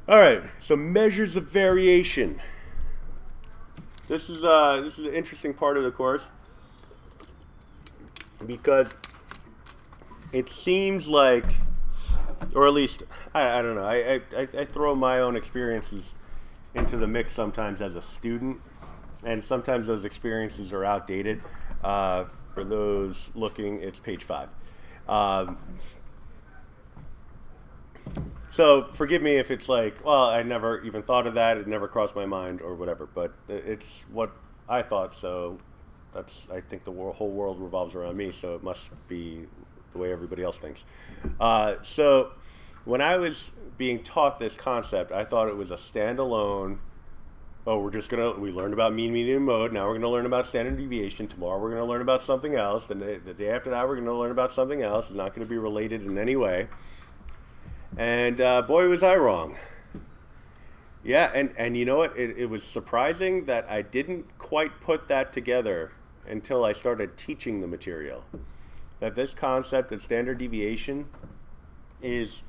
All right, so measures of variation. This is an interesting part of the course because it seems like, or at least I don't know. I throw my own experiences into the mix sometimes as a student, and sometimes those experiences are outdated. For those looking, it's page 5. Um, so forgive me if it's like, well, I never even thought of that. It never crossed my mind or whatever. But it's what I thought. So that's I think the whole world revolves around me. So it must be the way everybody else thinks. So when I was being taught this concept, I thought it was a standalone. Oh, we learned about mean, median, mode. Now we're gonna learn about standard deviation. Tomorrow we're gonna learn about something else. The day after that we're gonna learn about something else. It's not gonna be related in any way. And boy, was I wrong. Yeah, and you know what? It was surprising that I didn't quite put that together until I started teaching the material. That this concept of standard deviation is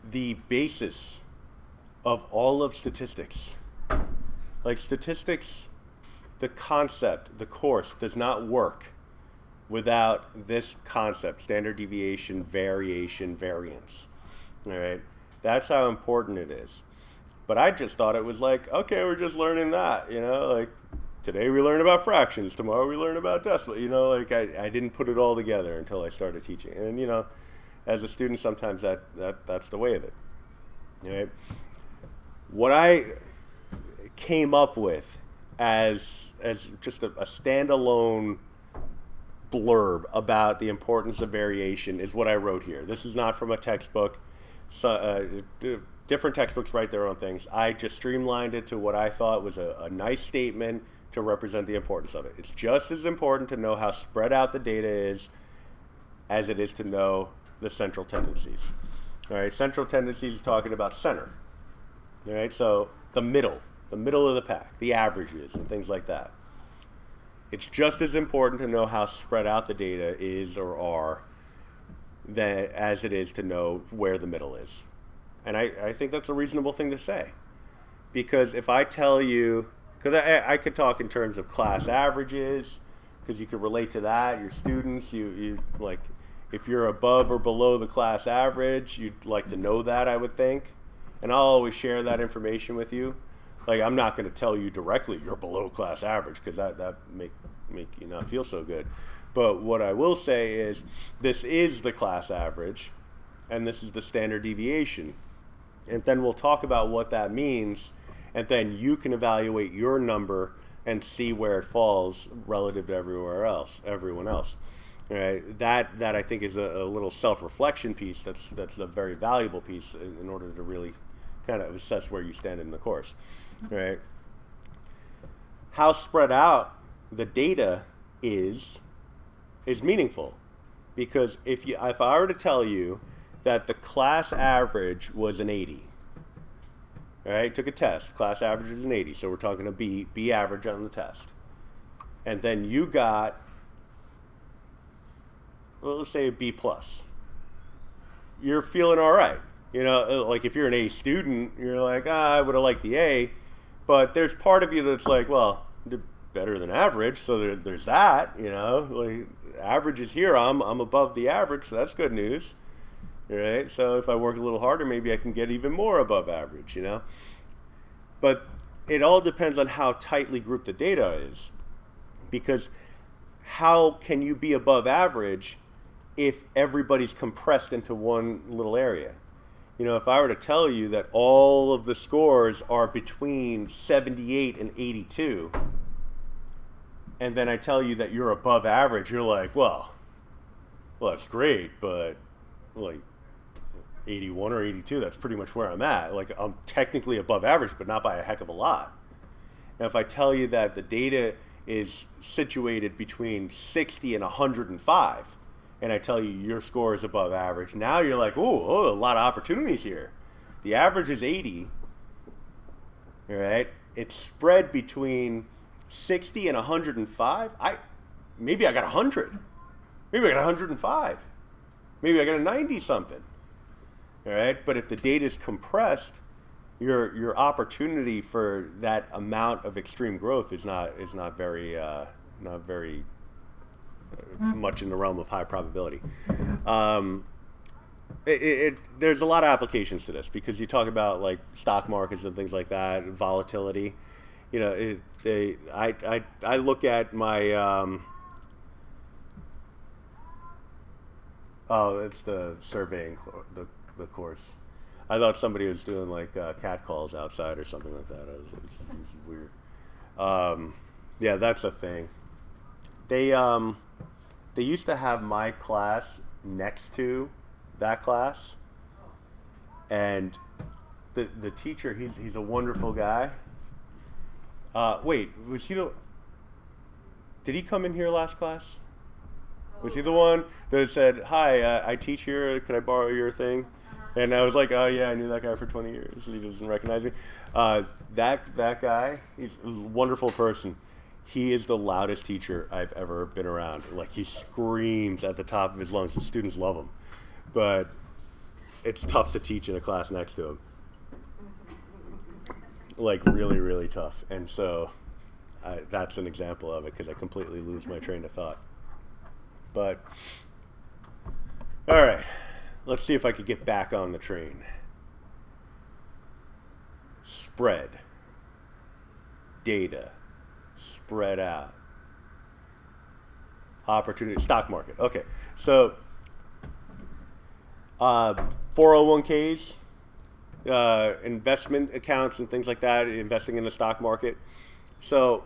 the basis of all of statistics. Like statistics, the concept, the course does not work without this concept: standard deviation, variation, variance. All right, that's how important it is. But I just thought it was like, okay, we're just learning that, like today we learn about fractions, tomorrow we learn about decimal, like I didn't put it all together until I started teaching. And as a student, sometimes that's the way of it. All right. What I came up with as just a standalone blurb about the importance of variation is what I wrote here. This is not from a textbook. So, different textbooks write their own things. I just streamlined it to what I thought was a nice statement to represent the importance of it. It's just as important to know how spread out the data is as it is to know the central tendencies. All right, central tendencies is talking about center. All right, so the middle of the pack, the averages and things like that. It's just as important to know how spread out the data is or are as it is to know where the middle is. And I think that's a reasonable thing to say. Because if I tell you, because I could talk in terms of class averages, because you could relate to that, your students, you like, if you're above or below the class average, you'd like to know that, I would think. And I'll always share that information with you. Like, I'm not going to tell you directly you're below class average, because that make you not feel so good. But what I will say is this is the class average, and this is the standard deviation. And then we'll talk about what that means, and then you can evaluate your number and see where it falls relative to everyone else. All right? That I think is a little self-reflection piece. That's a very valuable piece in order to really kind of assess where you stand in the course. All right? How spread out the data is meaningful, because if I were to tell you that the class average was an 80, all right, took a test, class average is an 80, so we're talking a B average on the test, and then you got, well, let's say a B plus, you're feeling all right. Like if you're an A student, you're like, I would have liked the A, but there's part of you that's like, well, better than average, so there's that. Like average is here. I'm above the average, so that's good news. Right? So if I work a little harder, maybe I can get even more above average. But it all depends on how tightly grouped the data is, because how can you be above average if everybody's compressed into one little area? If I were to tell you that all of the scores are between 78 and 82, and then I tell you that you're above average, you're like, well, that's great, but like 81 or 82, that's pretty much where I'm at. Like, I'm technically above average, but not by a heck of a lot. Now, if I tell you that the data is situated between 60 and 105, and I tell you your score is above average, now you're like, oh, a lot of opportunities here. The average is 80, all right? It's spread between 60 and 105. Maybe I got 100. Maybe I got 105. Maybe I got a 90 something. All right? But if the data is compressed, your opportunity for that amount of extreme growth is not very much in the realm of high probability. Um, there's a lot of applications to this because you talk about like stock markets and things like that, volatility. You know, I look at my oh, it's the surveying the course. I thought somebody was doing like cat calls outside or something like that. I was like, this is weird. Um, yeah, that's a thing. They they used to have my class next to that class, and the teacher, he's a wonderful guy. Wait, was he the? Did he come in here last class? Was he the one that said, "Hi, I teach here. Can I borrow your thing?" And I was like, "Oh yeah, I knew that guy for 20 years. He doesn't recognize me." That guy, he's a wonderful person. He is the loudest teacher I've ever been around. Like he screams at the top of his lungs. The students love him, but it's tough to teach in a class next to him. Like really, really tough. And so that's an example of it because I completely lose my train of thought. But all right, let's see if I could get back on the train. Spread, data, spread out, opportunity, stock market. Okay, so 401ks, investment accounts and things like that, investing in the stock market. So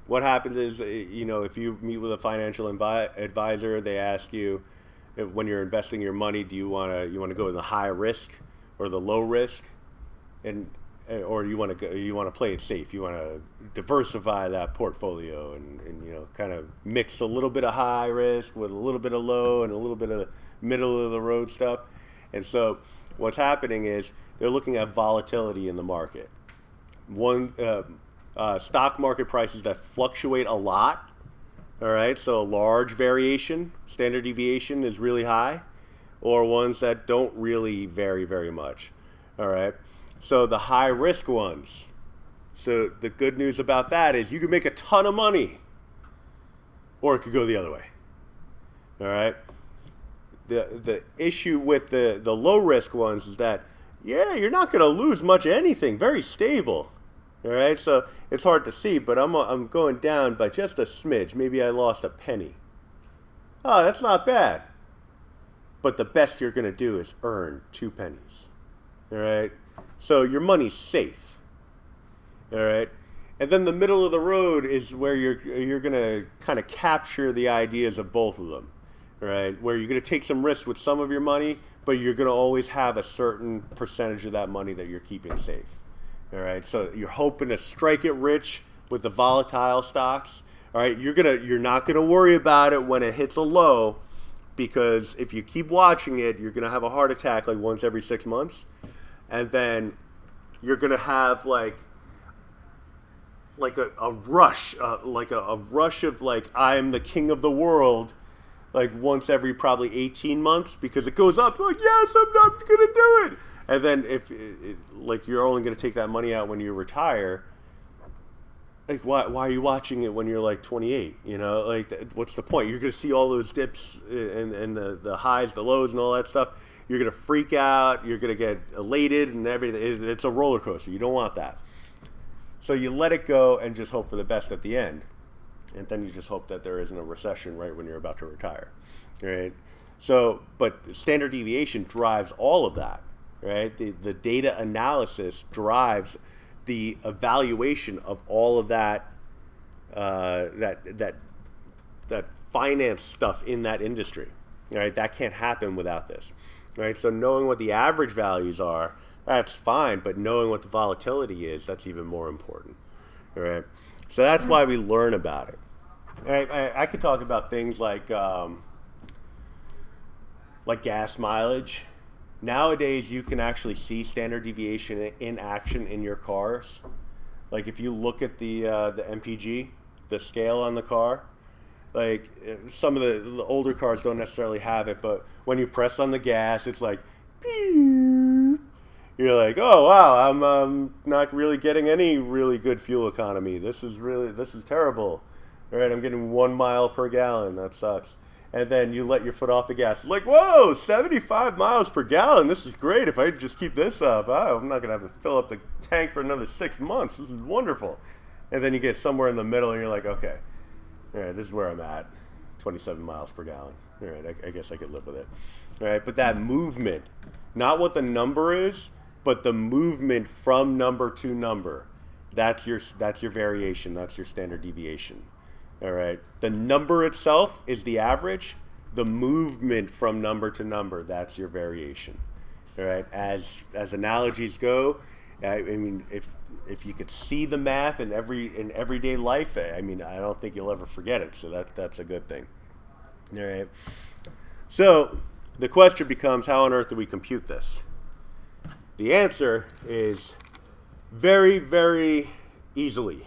what happens is, if you meet with a financial advisor, they ask you when you're investing your money, do you want to go with the high risk or the low risk, and or you want to play it safe. You want to diversify that portfolio and kind of mix a little bit of high risk with a little bit of low and a little bit of middle of the road stuff. And so what's happening is they're looking at volatility in the market. Stock market prices that fluctuate a lot. All right, so a large variation, standard deviation is really high, or ones that don't really vary very much. All right, so the high risk ones. So the good news about that is you can make a ton of money, or it could go the other way. All right. The issue with the low risk ones is that you're not going to lose much of anything. Very stable. All right, so it's hard to see, but I'm going down by just a smidge. Maybe I lost a penny. Oh, that's not bad. But the best you're going to do is earn 2 pennies. All right, so your money's safe. All right, and then the middle of the road is where you're going to kind of capture the ideas of both of them. All right, where you're going to take some risks with some of your money, but you're going to always have a certain percentage of that money that you're keeping safe. All right, so you're hoping to strike it rich with the volatile stocks. All right, you're not gonna worry about it when it hits a low, because if you keep watching it, you're gonna have a heart attack like once every 6 months, and then you're gonna have like a rush, like a rush of like I'm the king of the world, like once every probably 18 months because it goes up. Like yes, I'm not gonna do it. And then if like you're only going to take that money out when you retire, like why are you watching it when you're like 28? Like what's the point? You're going to see all those dips and the highs, the lows, and all that stuff. You're going to freak out. You're going to get elated and everything. It's a roller coaster. You don't want that. So you let it go and just hope for the best at the end, and then you just hope that there isn't a recession right when you're about to retire, right? So, but standard deviation drives all of that. Right, the data analysis drives the evaluation of all of that that finance stuff in that industry. Right, that can't happen without this. Right, so knowing what the average values are, that's fine, but knowing what the volatility is, that's even more important. Right, so that's why we learn about it. Right, I could talk about things like gas mileage. Nowadays, you can actually see standard deviation in action in your cars. Like if you look at the MPG, the scale on the car, like some of the older cars don't necessarily have it, but when you press on the gas, it's like, beep, You're like, oh wow, I'm not really getting any really good fuel economy. This is terrible. All right, I'm getting 1 mile per gallon. That sucks. And then you let your foot off the gas. It's like, whoa, 75 miles per gallon. This is great. If I just keep this up, I'm not going to have to fill up the tank for another 6 months. This is wonderful. And then you get somewhere in the middle and you're like, okay, all right, this is where I'm at. 27 miles per gallon. All right, I guess I could live with it. All right, but that movement, not what the number is, but the movement from number to number, that's your variation. That's your standard deviation. All right. The number itself is the average. The movement from number to number, that's your variation. All right. As analogies go, I mean, if you could see the math in everyday life, I mean, I don't think you'll ever forget it. So that's a good thing. All right. So the question becomes, how on earth do we compute this? The answer is very, very easily.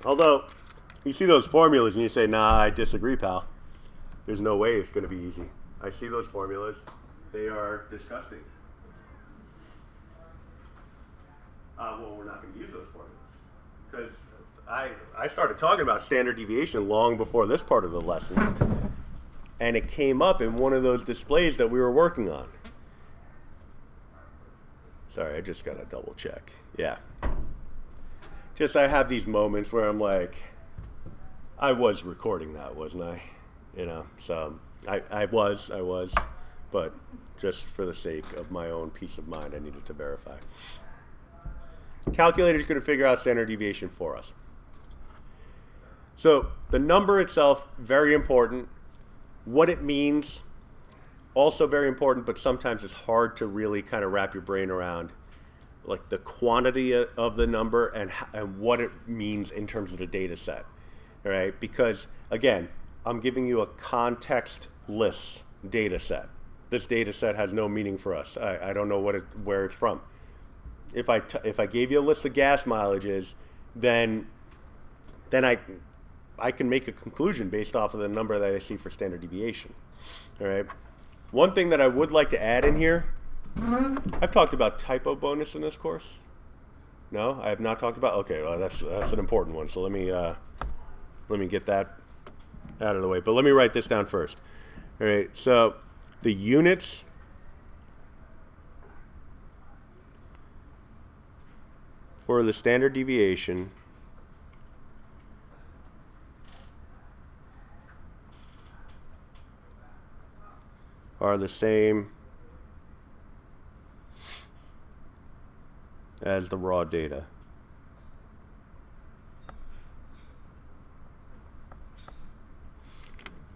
Although, you see those formulas and you say, nah, I disagree, pal. There's no way it's going to be easy. I see those formulas. They are disgusting. Well, we're not going to use those formulas. Because I started talking about standard deviation long before this part of the lesson. And it came up in one of those displays that we were working on. Sorry, I just got to double check. Yeah. Just I have these moments where I'm like, I was recording that, wasn't I? You know, so I was, but just for the sake of my own peace of mind, I needed to verify. Calculator's going to figure out standard deviation for us. So the number itself, very important. What it means, also very important, but sometimes it's hard to really kind of wrap your brain around, like the quantity of the number and what it means in terms of the data set. All right, because again, I'm giving you a context-less data set. This data set has no meaning for us. I don't know where it's from. If I gave you a list of gas mileages, then I can make a conclusion based off of the number that I see for standard deviation. All right. One thing that I would like to add in here, I've talked about typo bonus in this course. No, I have not talked about. Okay, well that's an important one. So let me get that out of the way. But let me write this down first. All right. So the units for the standard deviation are the same as the raw data.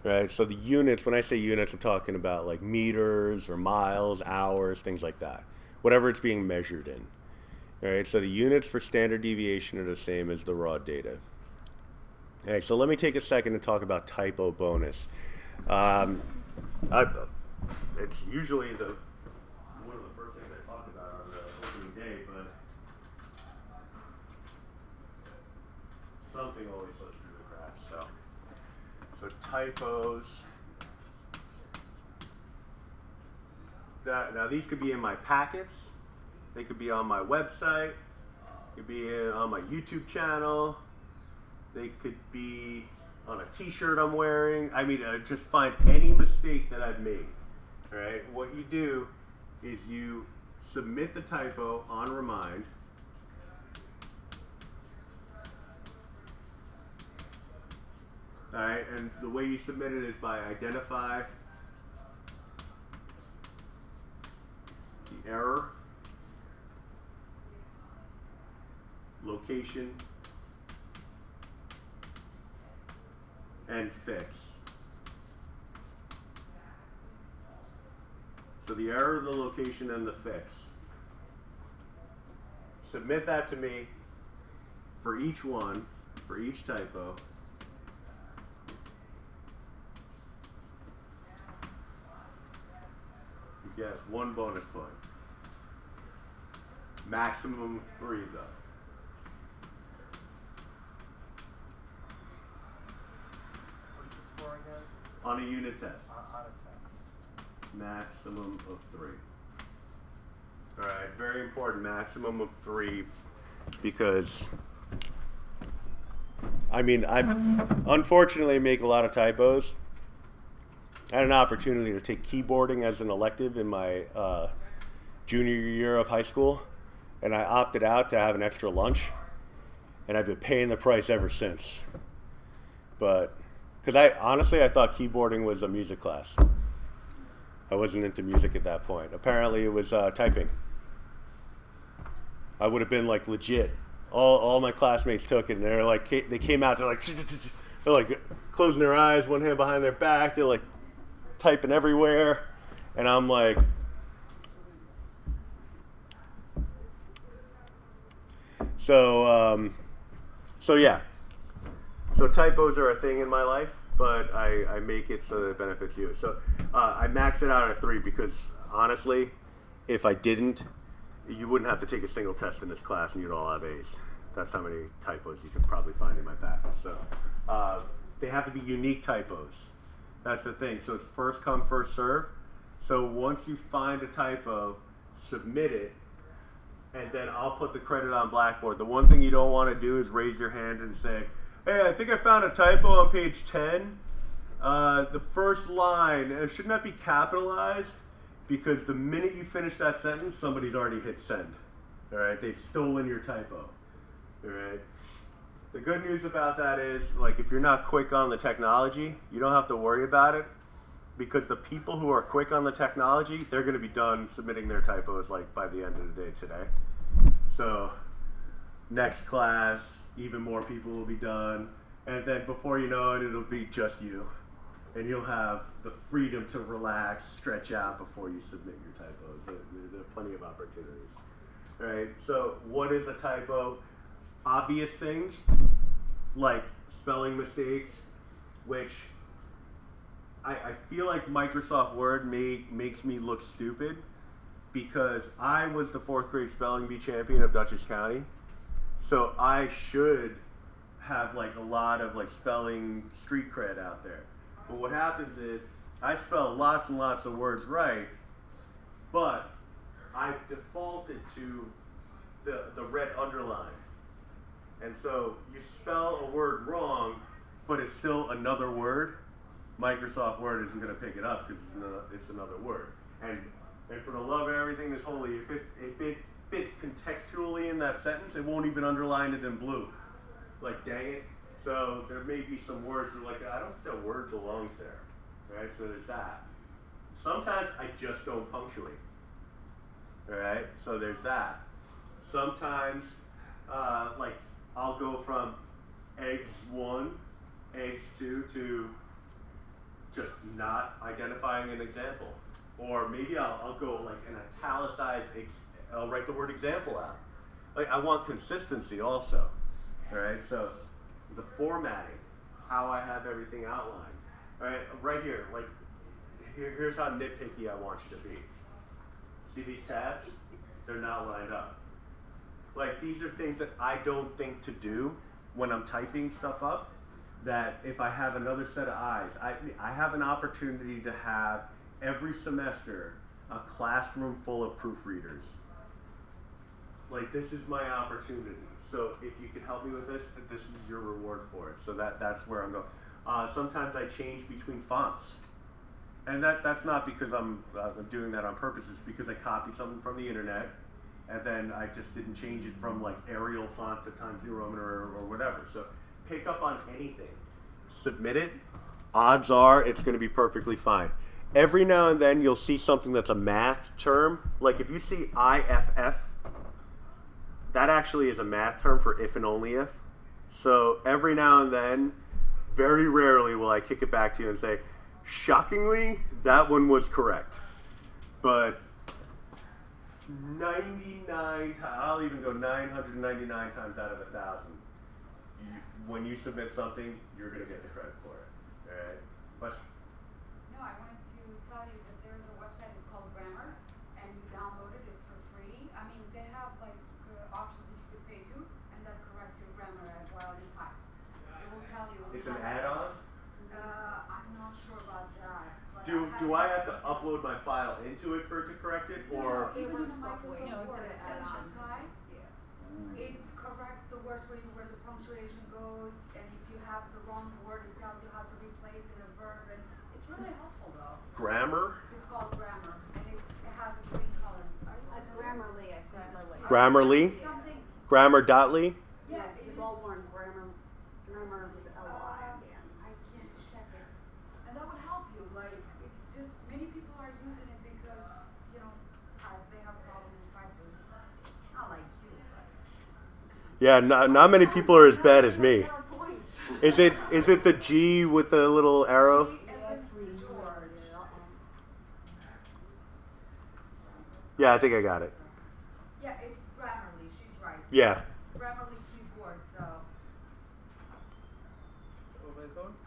Right, so the units, when I say units, I'm talking about like meters or miles, hours, things like that. Whatever it's being measured in. All right, so the units for standard deviation are the same as the raw data. All right, so let me take a second to talk about typo bonus. It's usually one of the first things I talk about on the opening day, but something always slips through the cracks. So typos. Now these could be in my packets. They could be on my website. They could be on my YouTube channel. They could be on a t-shirt I'm wearing. I mean, just find any mistake that I've made. All right. What you do is you submit the typo on Remind. All right, and the way you submit it is by identify the error, location, and fix. So the error, the location, and the fix. Submit that to me for each one, for each typo. You get 1 bonus point. Maximum 3 though. What is this for again? On a unit test. On a test. Maximum of 3. All right, very important. Maximum of 3, because I mean, I unfortunately make a lot of typos. I had an opportunity to take keyboarding as an elective in my junior year of high school, and I opted out to have an extra lunch, and I've been paying the price ever since. But because I thought keyboarding was a music class. I wasn't into music at that point. Apparently, it was typing. I would have been like legit. All my classmates took it, and they're like, they came out. They're like closing their eyes, one hand behind their back. They're like typing everywhere, and I'm like, so yeah. So typos are a thing in my life, but I make it so that it benefits you. So I max it out at 3 because honestly, if I didn't, you wouldn't have to take a single test in this class and you'd all have A's. That's how many typos you could probably find in my package. So they have to be unique typos. That's the thing. So it's first come, first serve. So once you find a typo, submit it, and then I'll put the credit on Blackboard. The one thing you don't want to do is raise your hand and say, hey, I think I found a typo on page 10. The first line, shouldn't that be capitalized? Because the minute you finish that sentence, somebody's already hit send. All right, they've stolen your typo. All right. The good news about that is, like, if you're not quick on the technology, you don't have to worry about it, because the people who are quick on the technology, they're going to be done submitting their typos like by the end of the day today. So next class, even more people will be done, and then before you know it, it'll be just you, and you'll have the freedom to relax, stretch out before you submit your typos. There are plenty of opportunities. All right, so what is a typo? Obvious things like spelling mistakes, which I feel like Microsoft Word makes me look stupid, because I was the 4th grade spelling bee champion of Dutchess County. So I should have like a lot of like spelling street cred out there. But what happens is I spell lots and lots of words right, but I defaulted to the red underline. And so you spell a word wrong, but it's still another word. Microsoft Word isn't going to pick it up because it's another word. And for the love of everything that's holy, if it fits contextually in that sentence, it won't even underline it in blue. Like, dang it. So there may be some words that are like, I don't think that word belongs there. Right? So there's that. Sometimes I just don't punctuate. All right? So there's that. Sometimes, like, I'll go from eggs 1, eggs 2 to just not identifying an example. Or maybe I'll go like an italicized, I'll write the word example out. Like, I want consistency also. All right, so the formatting, how I have everything outlined. All right, right here, like, here's how nitpicky I want you to be. See these tabs? They're not lined up. Like, these are things that I don't think to do when I'm typing stuff up, that if I have another set of eyes, I have an opportunity to have every semester a classroom full of proofreaders. Like, this is my opportunity. So if you can help me with this, this is your reward for it. So that's where I'm going. Sometimes I change between fonts. And that's not because I'm doing that on purpose. It's because I copied something from the internet, and then I just didn't change it from like Arial font to Times New Roman or whatever. So pick up on anything, submit it. Odds are it's going to be perfectly fine. Every now and then you'll see something that's a math term. Like if you see IFF, that actually is a math term for if and only if. So every now and then, very rarely will I kick it back to you and say, shockingly, that one was correct. But 99 times, I'll even go 999 times out of 1,000. When you submit something, you're going to get the credit for it. All right? Question? No, I wanted to tell you that there's a website, it's called Grammar, and you download it, it's for free. I mean, they have like options that you could pay to, and that corrects your grammar while you type. It will tell you. It's an add-on? I'm not sure about that, but Do I have to upload my file into it for it to correct it, or? No, even in the stuff away. Microsoft No, it's Word, an as soon as you extension. type, Yeah. it corrects the words for you where the punctuation goes, and if you have the wrong word, it tells you how to replace in a verb, and it's really helpful though. Grammar? It's called Grammar, and it has a green color. Are you That's familiar? Grammarly, I think. Grammarly? Something. Grammar.ly? Yeah, It's all one grammar with L-Y at the end. I can't check it. And that would help you. Like, it just, many people are using it because, you know, they have problems in typos. Not like you, but. Yeah, not many people are as bad as me. There are points. Is it the G with the little arrow? G as in George. Yeah, I think I got it. Yeah, it's Grammarly. She's right. Yeah. It's Grammarly keyboard, so.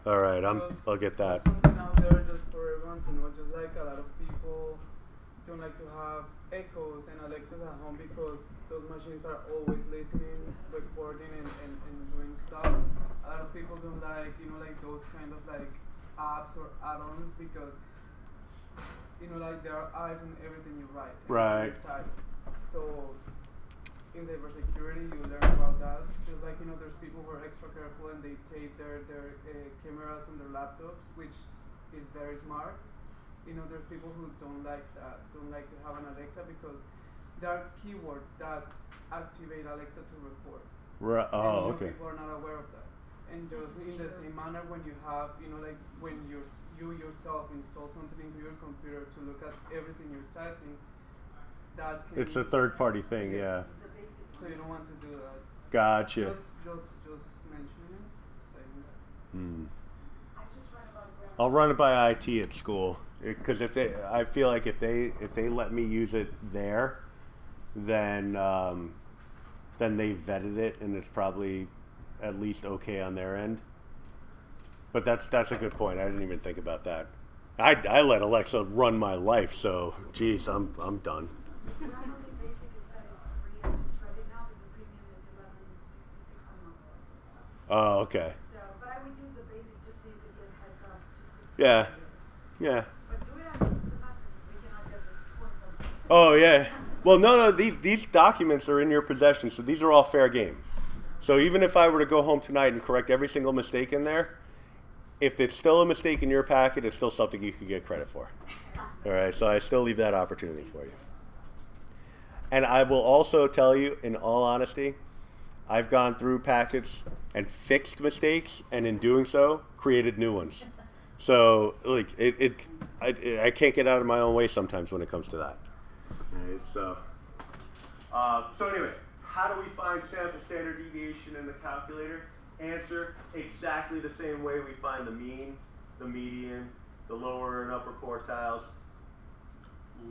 All right, I'll get that. Something out there just for everyone to know. Just like a lot of people don't like to have echoes and Alexas at home because those machines are always listening, recording, and doing stuff. A lot of people don't like, like those kind of like apps or add-ons because, like there are eyes on everything you write. And Right. you type. So in cybersecurity, you learn about that. Just like, there's people who are extra careful and they tape their cameras on their laptops, which is very smart. There's people who don't like that, don't like to have an Alexa because there are keywords that activate Alexa to record. Right. Oh, And, okay. people are not aware of that. And just in the same manner, when you have, like when you yourself install something into your computer to look at everything you're typing, that can It's a third-party thing. Yes. Yeah. The basic. So you don't want to do that. Gotcha. Just mentioning it, saying that. Hmm. I just read about Grammar. I'll run it by IT at school because I feel like if they let me use it there, then they vetted it and it's probably at least okay on their end. But that's a good point. I didn't even think about that. I let Alexa run my life, so geez, I'm done. Grammarly Basic, it said it's free. I just read it now, but the premium is $11.66 a month. Oh, okay. So, but I would use the basic just so you could get heads up, just to see Yeah. what it is. Yeah. But do it after the semester because we cannot get the points on it. Oh yeah. Well, no. These documents are in your possession, so these are all fair game. So even if I were to go home tonight and correct every single mistake in there, if it's still a mistake in your packet, it's still something you could get credit for. All right. So I still leave that opportunity for you. And I will also tell you, in all honesty, I've gone through packets and fixed mistakes, and in doing so, created new ones. So like I can't get out of my own way sometimes when it comes to that. Right, so anyway, how do we find sample standard deviation in the calculator? Answer, exactly the same way we find the mean, the median, the lower and upper quartiles.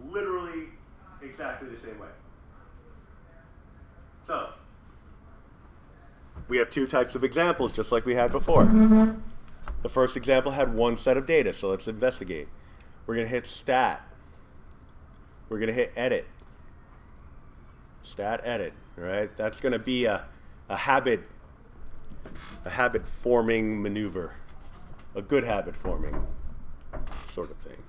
Literally exactly the same way. So, we have two types of examples just like we had before. The first example had one set of data, so let's investigate. We're going to hit stat. We're going to hit edit. Stat edit, all right? That's going to be a habit forming maneuver, a good habit forming sort of thing.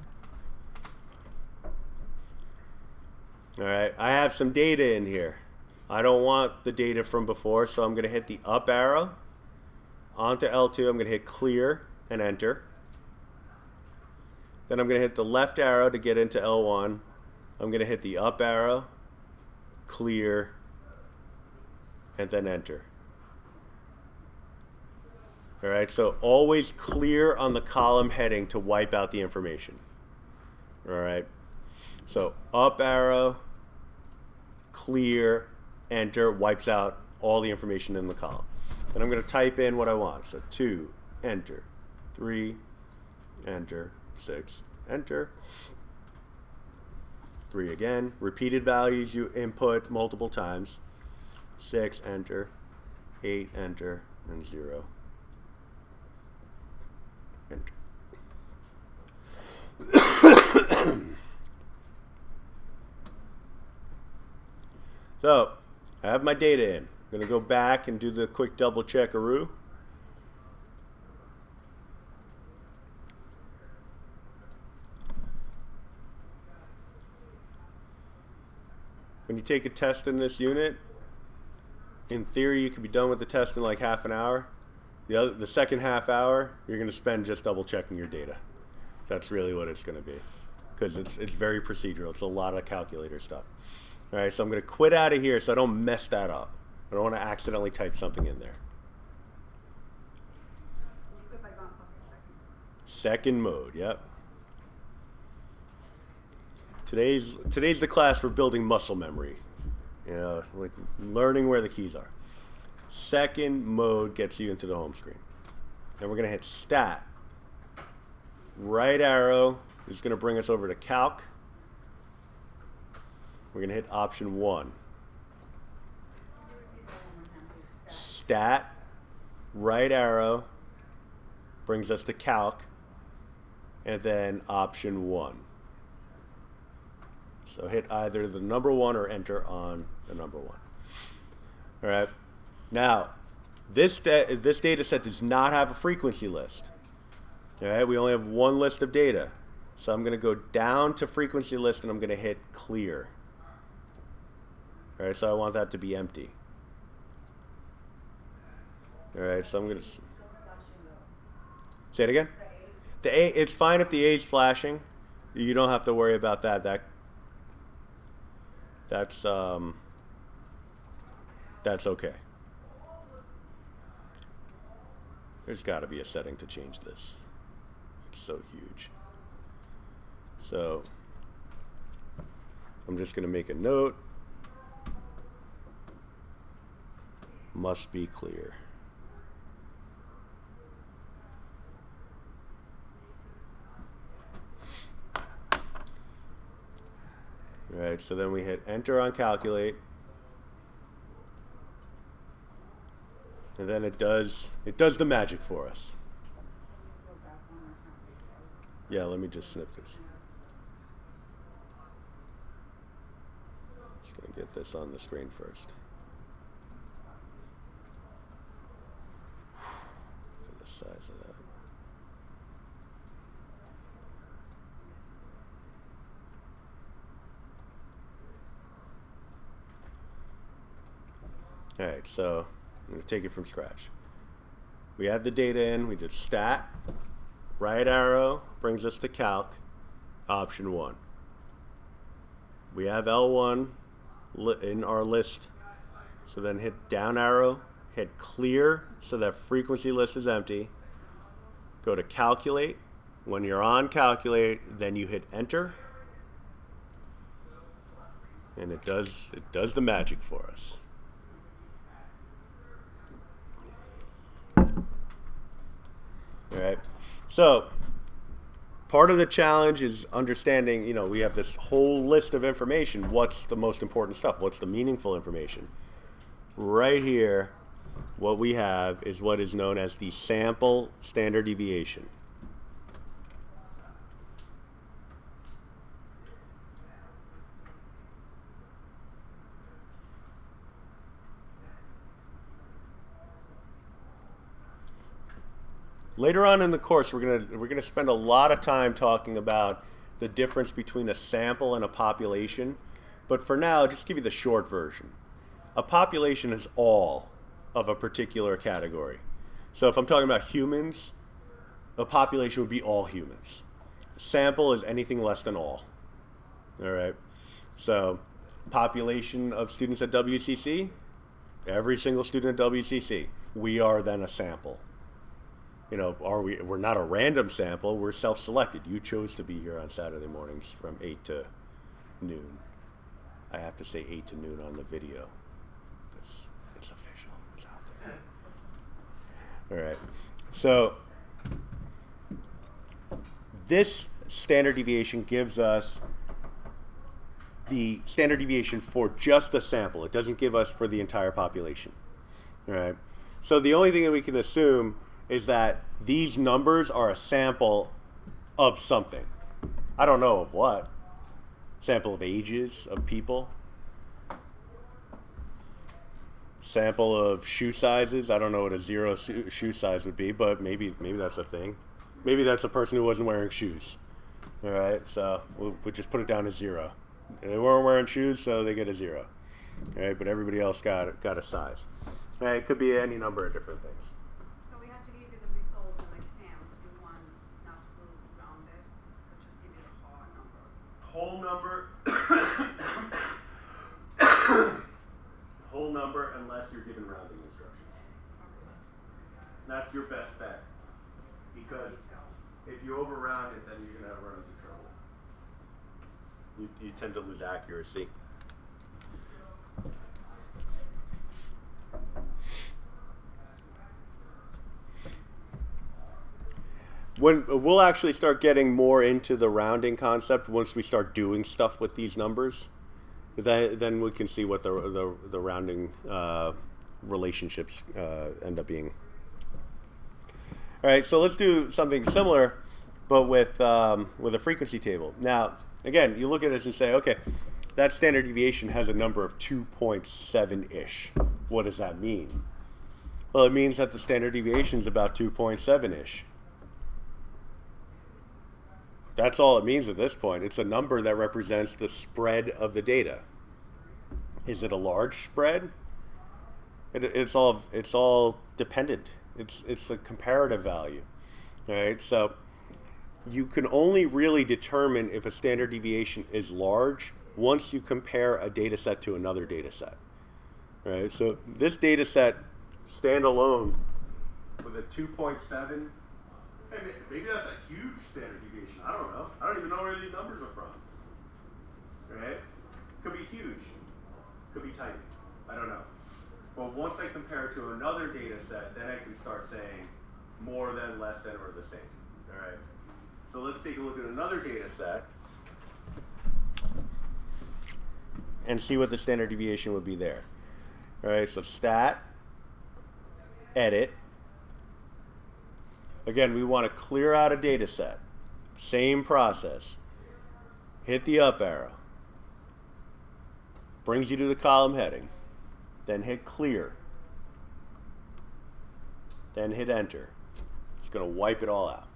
All right, I have some data in here. I don't want the data from before, so I'm going to hit the up arrow onto L2. I'm going to hit clear and enter. Then I'm going to hit the left arrow to get into L1. I'm going to hit the up arrow, clear, and then enter. All right, so always clear on the column heading to wipe out the information. All right, so up arrow, clear, enter, wipes out all the information in the column. Then I'm going to type in what I want. So 2, enter, 3, enter, 6, enter, 3 again. Repeated values you input multiple times. 6, enter, 8, enter, and 0. Enter. So, I have my data in. I'm going to go back and do the quick double checkaroo. you take a test in this unit, in theory, you could be done with the test in like half an hour. The second half hour, you're going to spend just double checking your data. That's really what it's going to be, because it's very procedural. It's a lot of calculator stuff. All right, so I'm going to quit out of here so I don't mess that up. I don't want to accidentally type something in there. You quit by going public second. Second mode, yep. Today's the class for building muscle memory. You know, like learning where the keys are. Second mode gets you into the home screen. Then we're going to hit Stat. Right arrow is going to bring us over to Calc. We're going to hit Option 1. Stat, right arrow, brings us to Calc, and then Option 1. So hit either the number 1 or Enter on the number 1. All right. Now, this data set does not have a frequency list. All right. We only have one list of data. So I'm going to go down to frequency list, and I'm going to hit Clear. All right. So I want that to be empty. All right. So I'm going to say it again. The A. It's fine if the A is flashing. You don't have to worry about that. That's okay. There's got to be a setting to change this. It's so huge. So I'm just going to make a note. Must be clear. All right, so then we hit Enter on Calculate. And then it does the magic for us. Yeah, let me just snip this. Just gonna get this on the screen first. Look at the size of that. All right, so I'm going to take it from scratch. We have the data in. We did Stat. Right arrow brings us to Calc. Option 1. We have L1 in our list. So then hit down arrow. Hit Clear so that frequency list is empty. Go to Calculate. When you're on Calculate, then you hit Enter. And it does the magic for us. All right. So part of the challenge is understanding, you know, we have this whole list of information. What's the most important stuff? What's the meaningful information? Right here, what we have is what is known as the sample standard deviation. Later on in the course, we're gonna spend a lot of time talking about the difference between a sample and a population. But for now, I'll just give you the short version. A population is all of a particular category. So if I'm talking about humans, a population would be all humans. Sample is anything less than all. All right. So population of students at WCC, every single student at WCC. We are then a sample. You know, we're not a random sample, we're self-selected. You chose to be here on Saturday mornings from 8 to noon. I have to say 8 to noon on the video because it's official. It's out there. All right. So this standard deviation gives us the standard deviation for just a sample. It doesn't give us for the entire population. All right. So the only thing that we can assume is that these numbers are a sample of something. I don't know of what. Sample of ages of people. Sample of shoe sizes. I don't know what a 0 shoe size would be, but maybe that's a thing. Maybe that's a person who wasn't wearing shoes. All right, so we'll just put it down as 0. They weren't wearing shoes, so they get a 0. Right? But everybody else got a size. Right? It could be any number of different things. So we have to give you the result of the exams. You want not to round it, but just give you the whole number. Whole number unless you're given rounding instructions. That's your best bet. Because if you over round it, then you're going to run into trouble. You tend to lose accuracy. We'll actually start getting more into the rounding concept once we start doing stuff with these numbers. Then we can see what the rounding relationships end up being. All right, so let's do something similar, but with a frequency table. Now, again, you look at this and say, okay, that standard deviation has a number of 2.7-ish. What does that mean? Well, it means that the standard deviation is about 2.7-ish. That's all it means at this point. It's a number that represents the spread of the data. Is it a large spread? It's all dependent. It's a comparative value. All right, so you can only really determine if a standard deviation is large once you compare a data set to another data set. All right, so this data set standalone with a 2.7. Hey, maybe that's a huge standard deviation. I don't know. I don't even know where these numbers are from. Right? Could be huge. Could be tiny. I don't know. But once I compare it to another data set, then I can start saying more than, less than, or the same. All right. So let's take a look at another data set and see what the standard deviation would be there. All right. So stat, edit. Again, we want to clear out a data set. Same process. Hit the up arrow. Brings you to the column heading. Then hit clear. Then hit enter. It's going to wipe it all out.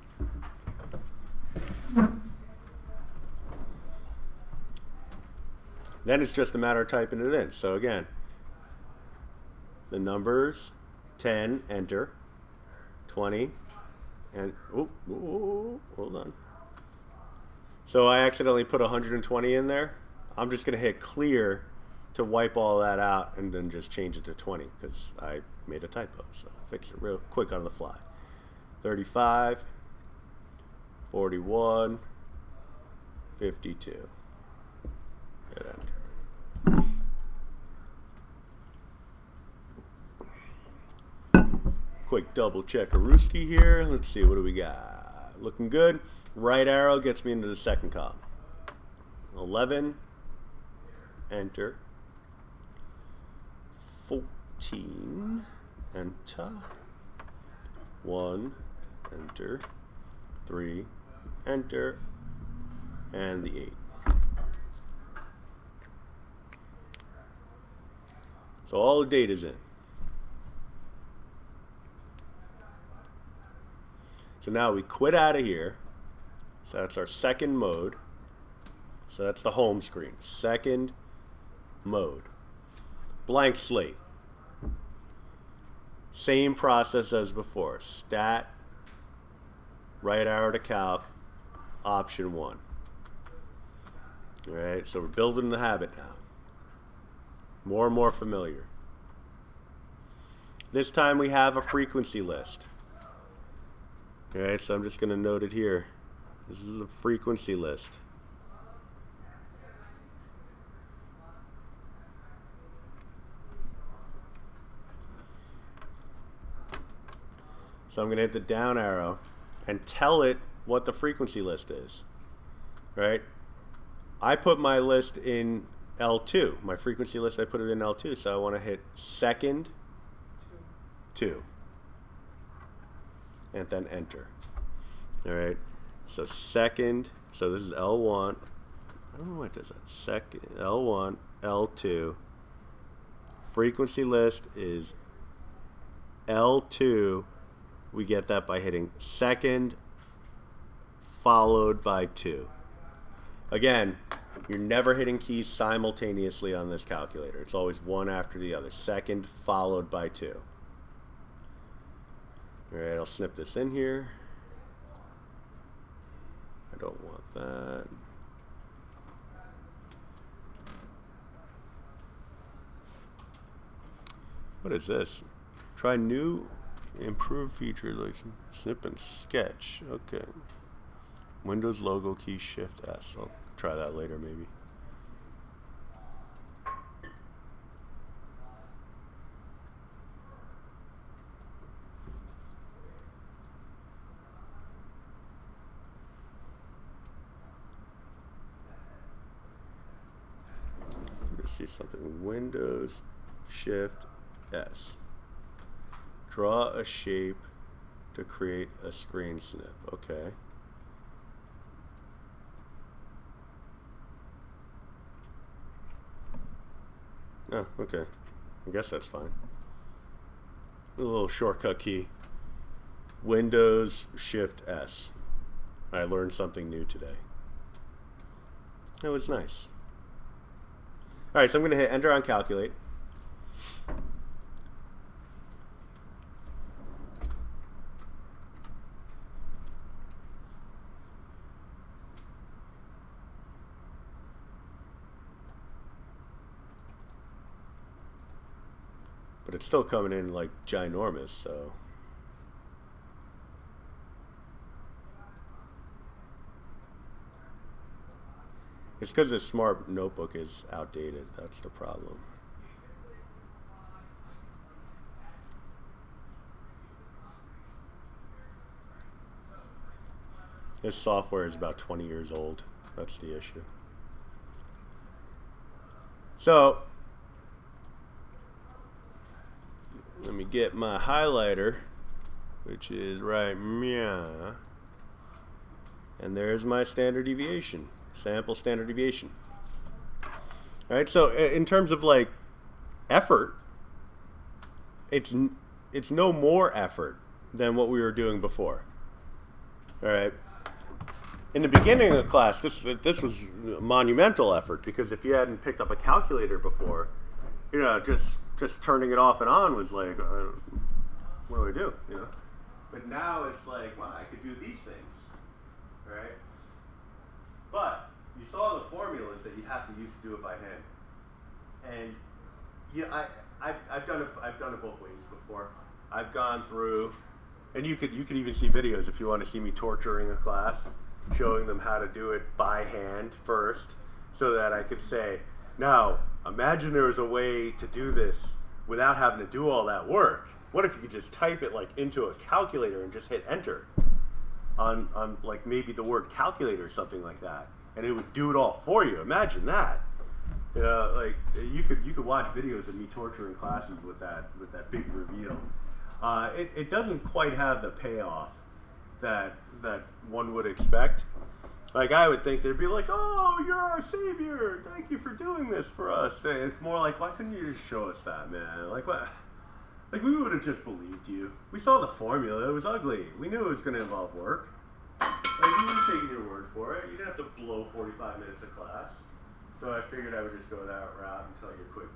Then it's just a matter of typing it in. So again, the numbers, 10, enter, 20, and, hold on. So I accidentally put 120 in there. I'm just going to hit clear to wipe all that out and then just change it to 20 because I made a typo. So I'll fix it real quick on the fly. 35, 41, 52. Hit enter. Quick double check a Rooski here. Let's see, what do we got? Looking good. Right arrow gets me into the second column. 11, enter. 14, enter. 1, enter. 3, enter. And the 8. So all the data's in. So now we quit out of here. So that's our second mode. So that's the home screen. Second mode. Blank slate. Same process as before. Stat, right arrow to calc, option 1. All right, so we're building the habit now. More and more familiar. This time we have a frequency list. All right, so I'm just going to note it here. This is a frequency list. So I'm going to hit the down arrow and tell it what the frequency list is. Right? I put my list in L2. My frequency list, I put it in L2. So I want to hit second 2. And then enter. All right. So second, so this is L1. I don't know what does that. Second, L1, L2. Frequency list is L2. We get that by hitting second followed by 2. Again, You're never hitting keys simultaneously on this calculator. It's always one after the other. Second followed by 2. Alright, I'll snip this in here. I don't want that. What is this? Try new improved features like snip and sketch. Okay. Windows logo key Shift S. I'll try that later maybe. Let's see something. Windows Shift S. Draw a shape to create a screen snip. Okay. Oh, okay. I guess that's fine. A little shortcut key. Windows Shift S. I learned something new today. That was nice. Alright, so I'm going to hit enter on calculate. But it's still coming in like ginormous, so. It's because this smart notebook is outdated. That's the problem. This software is about 20 years old. That's the issue. So, let me get my highlighter, which is right meow. And there's my standard deviation, sample standard deviation. All right, so in terms of like effort, it's no more effort than what we were doing before. All right. In the beginning of the class, this was a monumental effort, because if you hadn't picked up a calculator before, you know, just turning it off and on was like, what do I do? You know. But now it's like, wow, I could do these things, right? But you saw the formulas that you have to use to do it by hand, and yeah, I've done it both ways before. I've gone through, and you could even see videos if you want to see me torturing a class, showing them how to do it by hand first, so that I could say, now imagine there was a way to do this without having to do all that work. What if you could just type it like into a calculator and just hit enter on like maybe the word calculator or something like that, and it would do it all for you. Imagine that. You know, like you could watch videos of me torturing classes with that big reveal. It doesn't quite have the payoff that one would expect. Like, I would think they'd be like, oh, you're our savior, thank you for doing this for us. And it's more like, why couldn't you just show us that, man? Like, what? Like, we would have just believed you. We saw the formula, it was ugly. We knew it was going to involve work. Like, we would have taken your word for it. You didn't have to blow 45 minutes of class. So I figured I would just go that route and tell you a quick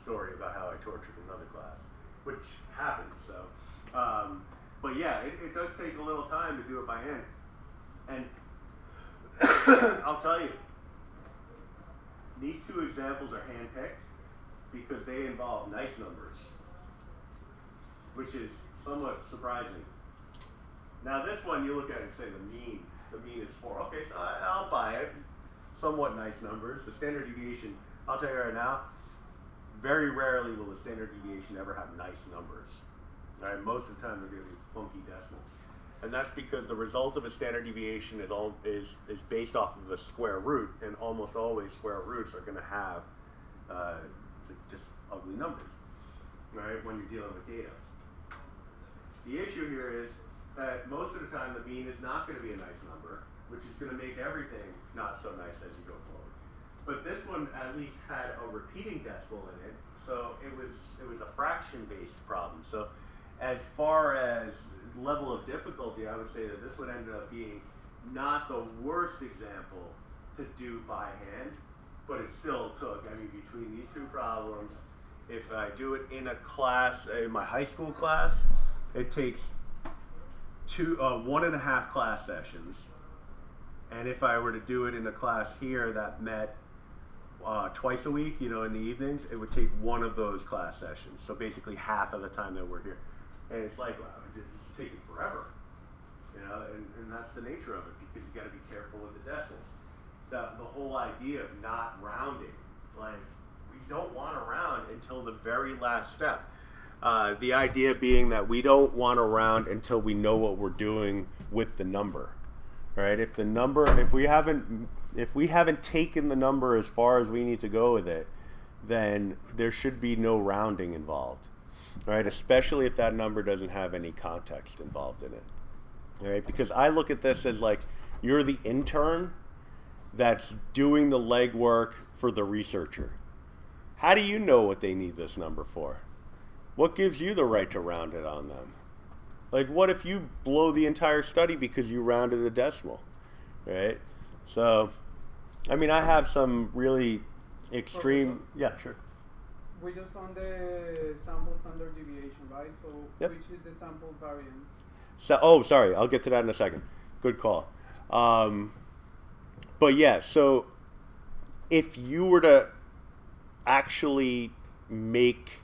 story about how I tortured another class, which happened, so. But yeah, it does take a little time to do it by hand. And I'll tell you, these two examples are hand-picked because they involve nice numbers, which is somewhat surprising. Now this one, you look at it and say the mean is 4. Okay, so I'll buy it. Somewhat nice numbers. The standard deviation, I'll tell you right now, very rarely will the standard deviation ever have nice numbers. All right, most of the time they're going to be funky decimals. And that's because the result of a standard deviation is based off of the square root, and almost always square roots are going to have just ugly numbers, right, when you're dealing with data. The issue here is that most of the time the mean is not going to be a nice number, which is going to make everything not so nice as you go forward. But this one at least had a repeating decimal in it, so it was a fraction-based problem. So as far as level of difficulty, I would say that this would end up being not the worst example to do by hand, but it still took, I mean, between these two problems, if I do it in a class, in my high school class, it takes 1.5 class sessions. And if I were to do it in a class here that met twice a week, you know, in the evenings, it would take one of those class sessions. So basically half of the time that we're here. And it's like, wow, it's taking forever. You know, and that's the nature of it, because you got to be careful with the decimals. The whole idea of not rounding, like, we don't want to round until the very last step. The idea being that we don't want to round until we know what we're doing with the number, right? If we haven't taken the number as far as we need to go with it, then there should be no rounding involved, right? Especially if that number doesn't have any context involved in it, right? Because I look at this as like, you're the intern that's doing the legwork for the researcher. How do you know what they need this number for? What gives you the right to round it on them? Like, what if you blow the entire study because you rounded a decimal, right? So, I mean, I have some really extreme, yeah, sure. We just found the sample standard deviation, right? So, Yep. which is the sample variance? So, oh, sorry, I'll get to that in a second. Good call. But yeah, so if you were to actually make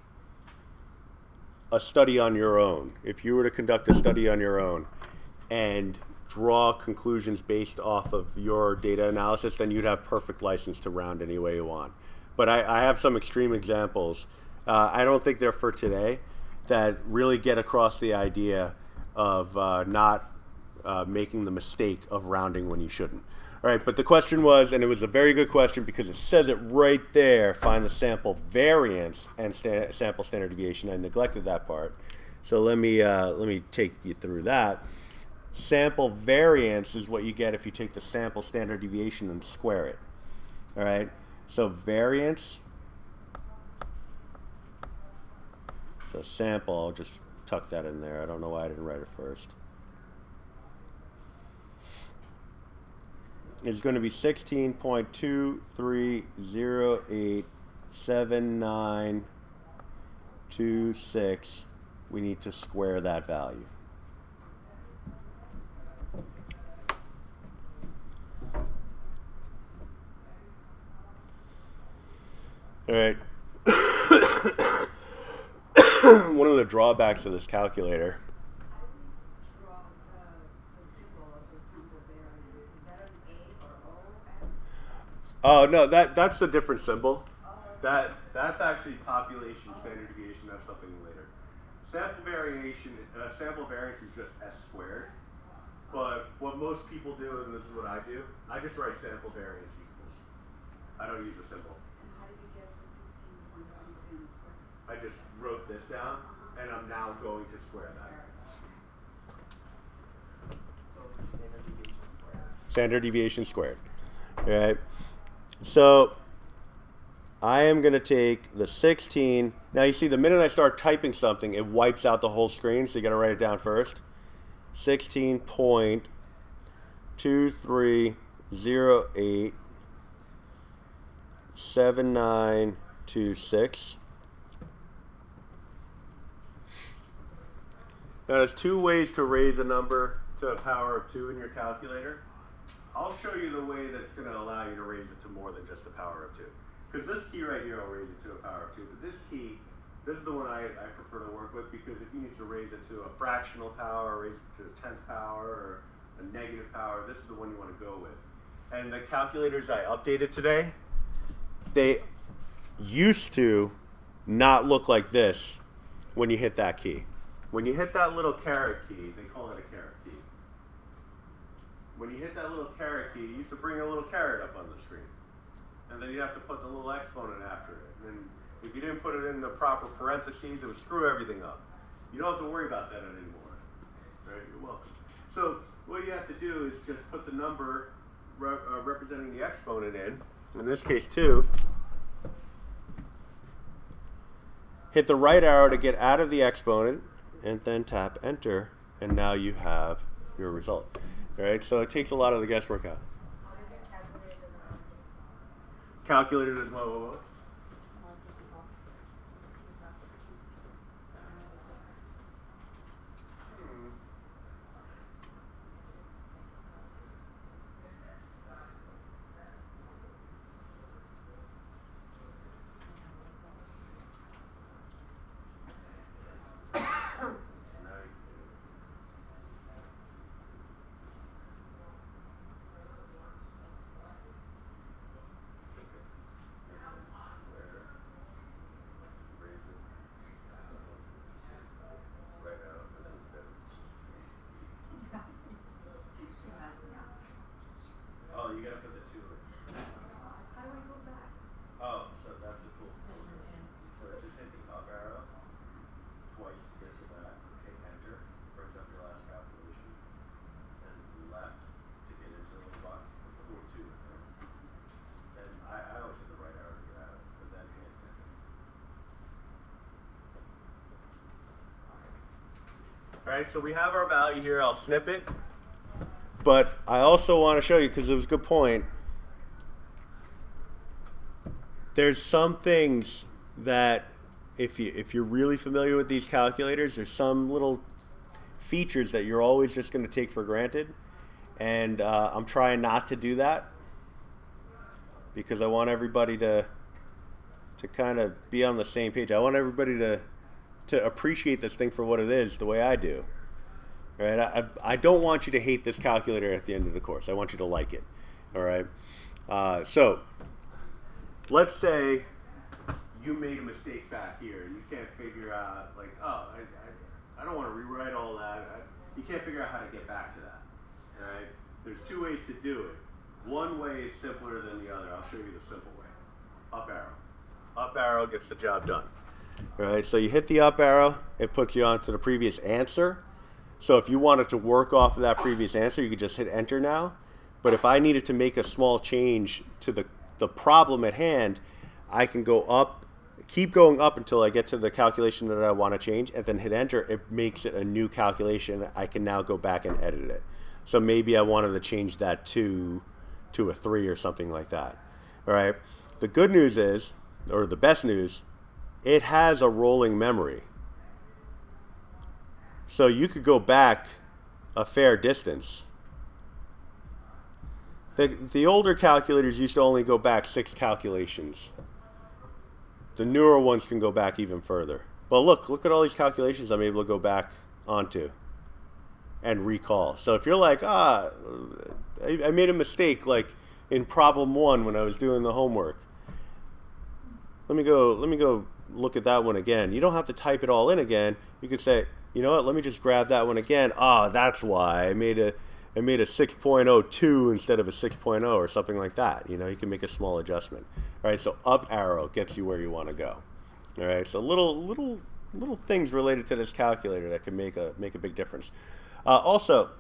a study on your own, if you were to conduct a study on your own and draw conclusions based off of your data analysis, then you'd have perfect license to round any way you want. But I have some extreme examples. I don't think they're for today, that really get across the idea of not making the mistake of rounding when you shouldn't. All right, but the question was, and it was a very good question because it says it right there, find the sample variance and sample standard deviation. I neglected that part. So let me take you through that. Sample variance is what you get if you take the sample standard deviation and square it. All right, so variance, so sample, I'll just tuck that in there. I don't know why I didn't write it first. Is going to be 16.23087926. We need to square that value. All right. One of the drawbacks of this calculator. How do we draw the symbol of the sample variance? Is that an A or O, X? Oh no, that's a different symbol. Oh. That's actually population standard deviation. That's something later. Sample variance is just S squared. But what most people do, and this is what I do, I just write sample variance equals. I don't use a symbol. And how did you get the 16.23 in the square? I just wrote this down, and I'm now going to square that. So standard deviation squared. Standard deviation squared. All right. So I am going to take the 16. Now you see, the minute I start typing something, it wipes out the whole screen, so you got to write it down first. 16.23087926. Now there's two ways to raise a number to a power of 2 in your calculator. I'll show you the way that's going to allow you to raise it to more than just a power of 2. Because this key right here will raise it to a power of 2. But this key, this is the one I prefer to work with, because if you need to raise it to a fractional power, raise it to a 10th power, or a negative power, this is the one you want to go with. And the calculators I updated today, they used to not look like this when you hit that key. When you hit that little caret key, they call it a caret key. When you hit that little caret key, you used to bring a little caret up on the screen. And then you have to put the little exponent after it. And if you didn't put it in the proper parentheses, it would screw everything up. You don't have to worry about that anymore. Right? You're welcome. So what you have to do is just put the number representing the exponent in this case 2. Hit the right arrow to get out of the exponent, and then tap enter, and now you have your result. All right? So it takes a lot of the guesswork out. How did you calculate the calculated as what? Oh, you gotta put the 2 in. How do I go back? Oh, so that's a cool thing. So just hit the up arrow twice to get to that. Hit enter, brings up your last calculation. And left to get into the little box. Put the little 2 in there. And I always hit the right arrow to get out of it, but then hit enter. Alright, so we have our value here. I'll snip it. But I also want to show you, because it was a good point, there's some things that if you're really familiar with these calculators, there's some little features that you're always just going to take for granted. And I'm trying not to do that because I want everybody to kind of be on the same page. I want everybody to appreciate this thing for what it is, the way I do. Right? I don't want you to hate this calculator at the end of the course. I want you to like it. All right. So let's say you made a mistake back here. You can't figure out, like, oh, I don't want to rewrite all that. You can't figure out how to get back to that. All right. There's 2 ways to do it. One way is simpler than the other. I'll show you the simple way. Up arrow. Up arrow gets the job done. All right. So you hit the up arrow. It puts you onto the previous answer. So if you wanted to work off of that previous answer, you could just hit enter now. But if I needed to make a small change to the problem at hand, I can go up, keep going up until I get to the calculation that I want to change, and then hit enter. It makes it a new calculation. I can now go back and edit it. So maybe I wanted to change that to a 3 or something like that. All right. The good news is, or the best news, it has a rolling memory. So you could go back a fair distance. The older calculators used to only go back 6 calculations. The newer ones can go back even further. But look at all these calculations I'm able to go back onto and recall. So if you're like, I made a mistake like in problem 1 when I was doing the homework. Let me go look at that one again. You don't have to type it all in again. You could say, you know what, let me just grab that one again. That's why I made a 6.02 instead of a 6.0 or something like that. You know, you can make a small adjustment. All right, so up arrow gets you where you want to go. All right, so little things related to this calculator that can make a big difference. Also,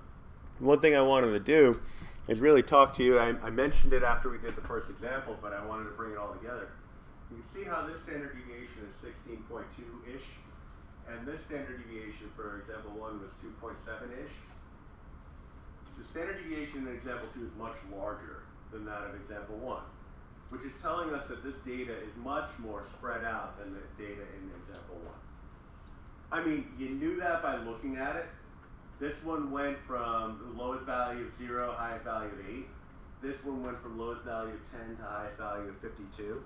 one thing I wanted to do is really talk to you. I mentioned it after we did the first example, but I wanted to bring it all together. You can see how this standard deviation is 16.2-ish. And this standard deviation for example 1 was 2.7-ish. The standard deviation in example 2 is much larger than that of example 1, which is telling us that this data is much more spread out than the data in example 1. I mean, you knew that by looking at it. This one went from the lowest value of 0, highest value of 8. This one went from lowest value of 10 to highest value of 52.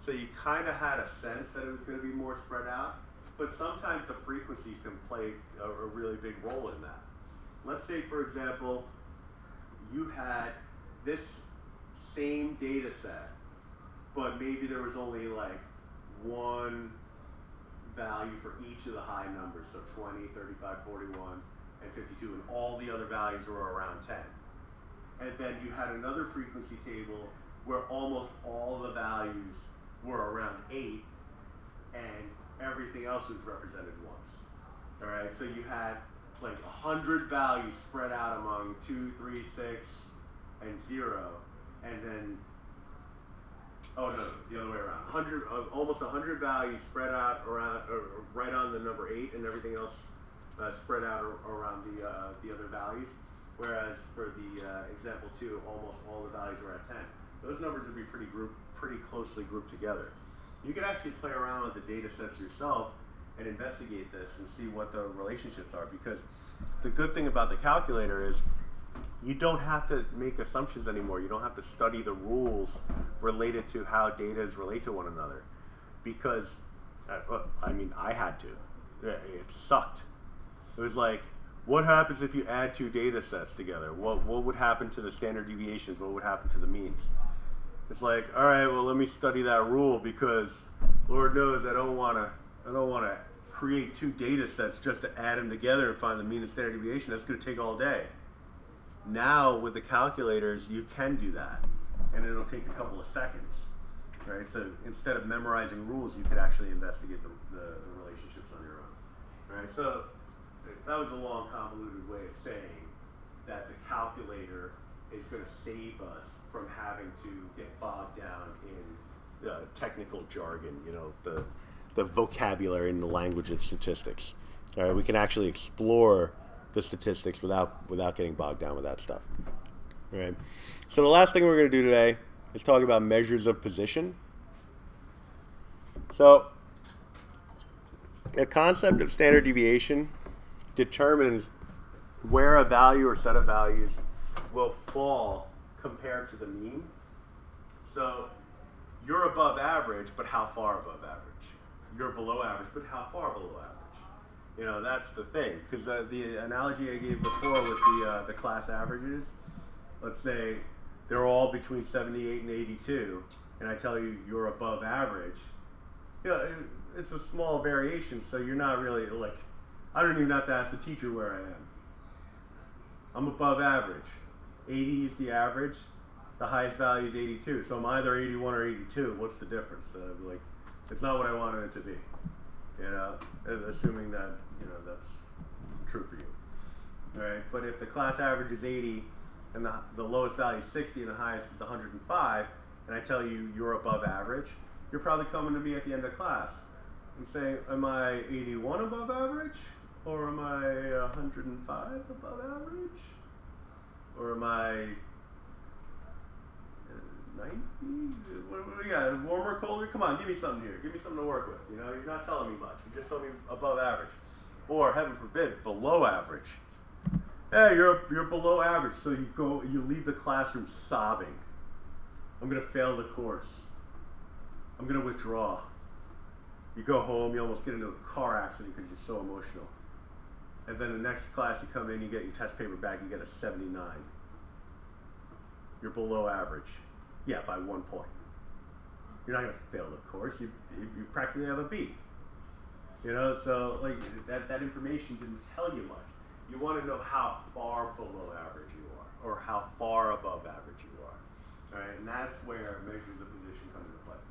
So you kind of had a sense that it was going to be more spread out. But sometimes the frequencies can play a really big role in that. Let's say, for example, you had this same data set, but maybe there was only like one value for each of the high numbers, so 20, 35, 41, and 52, and all the other values were around 10. And then you had another frequency table where almost all the values were around 8, and everything else was represented once. All right, so you had like 100 values spread out among 2, 3, 6, and 0, and then, oh no, the other way around. Almost 100 values spread out around, or right on the number 8, and everything else spread out around the other values. Whereas for the example 2, almost all the values were at 10. Those numbers would be pretty pretty closely grouped together. You can actually play around with the data sets yourself and investigate this and see what the relationships are, because the good thing about the calculator is you don't have to make assumptions anymore. You don't have to study the rules related to how data relate to one another, because I mean, I had to. It sucked. It was like, what happens if you add two data sets together? What would happen to the standard deviations? What would happen to the means? It's like, all right, well, let me study that rule, because Lord knows I don't want to create two data sets just to add them together and find the mean and standard deviation. That's going to take all day. Now with the calculators, you can do that, and it'll take a couple of seconds, right? So instead of memorizing rules, you could actually investigate the relationships on your own, right? So that was a long, convoluted way of saying that the calculator is going to save us from having to get bogged down in technical jargon, you know, the vocabulary and the language of statistics. All right, we can actually explore the statistics without getting bogged down with that stuff. All right. So the last thing we're going to do today is talk about measures of position. So the concept of standard deviation determines where a value or set of values will fall compared to the mean. So you're above average, but how far above average? You're below average, but how far below average? You know, that's the thing. Because the analogy I gave before with the class averages, let's say they're all between 78 and 82, and I tell you you're above average, it's a small variation, so you're not really, like, I don't even have to ask the teacher where I am. I'm above average. 80 is the average. The highest value is 82. So I'm either 81 or 82. What's the difference? Like, it's not what I wanted it to be. You know, assuming that, you know, that's true for you. All right. But if the class average is 80 and the lowest value is 60 and the highest is 105, and I tell you you're above average, you're probably coming to me at the end of class and saying, am I 81 above average? Or am I 105 above average? Or am I 90? What do we got? Warmer, colder? Come on, give me something here. Give me something to work with. You know, you're not telling me much. You just told me above average. Or, heaven forbid, below average. Hey, you're below average, so you leave the classroom sobbing. I'm gonna fail the course. I'm gonna withdraw. You go home, you almost get into a car accident because you're so emotional. And then the next class you come in, you get your test paper back, you get a 79. You're below average. Yeah, by 1 point. You're not going to fail the course. You practically have a B. You know, so like that information didn't tell you much. You want to know how far below average you are, or how far above average you are. All right, and that's where measures of position come into play.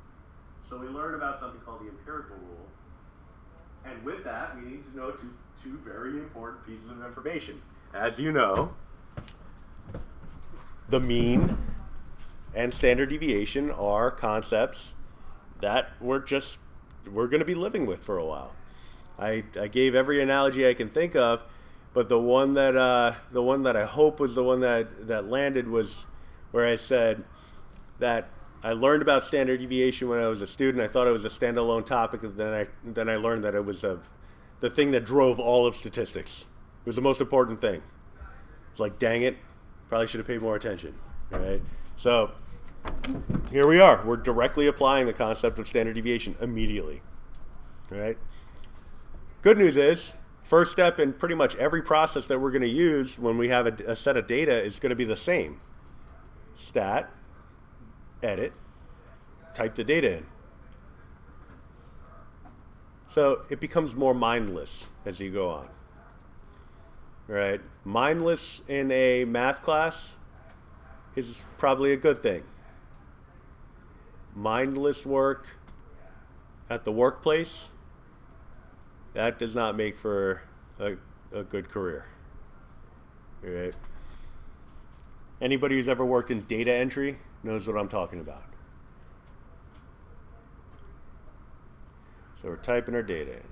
So we learned about something called the empirical rule. And with that, we need to know two very important pieces of information. As you know, the mean and standard deviation are concepts that we're going to be living with for a while. I gave every analogy I can think of, but the one that I hope was the one that landed was where I said that I learned about standard deviation when I was a student. I thought it was a standalone topic, and then I learned that it was the thing that drove all of statistics. It was the most important thing. It's like, dang it, probably should have paid more attention. All right? So here we are. We're directly applying the concept of standard deviation immediately. All right? Good news is, first step in pretty much every process that we're going to use when we have a set of data is going to be the same. Stat, edit, type the data in. So it becomes more mindless as you go on. All right? Mindless in a math class is probably a good thing. Mindless work at the workplace, that does not make for a good career. All right? Anybody who's ever worked in data entry knows what I'm talking about. So we're typing our data in.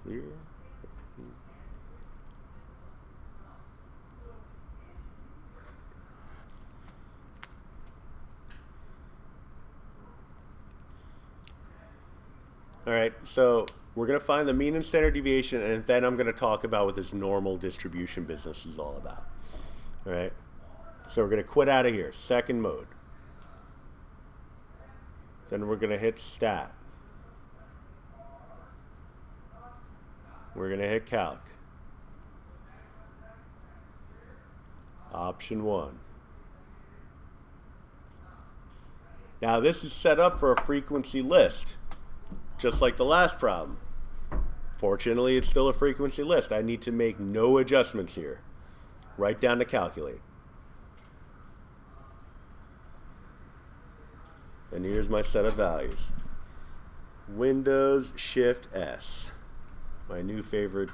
Clear. All right, so we're going to find the mean and standard deviation, and then I'm going to talk about what this normal distribution business is all about. All right, so we're going to quit out of here. Second mode. Then we're going to hit stat. We're going to hit calc. Option 1. Now this is set up for a frequency list, just like the last problem. Fortunately, it's still a frequency list. I need to make no adjustments here. Right down to calculate. And here's my set of values. Windows Shift S, my new favorite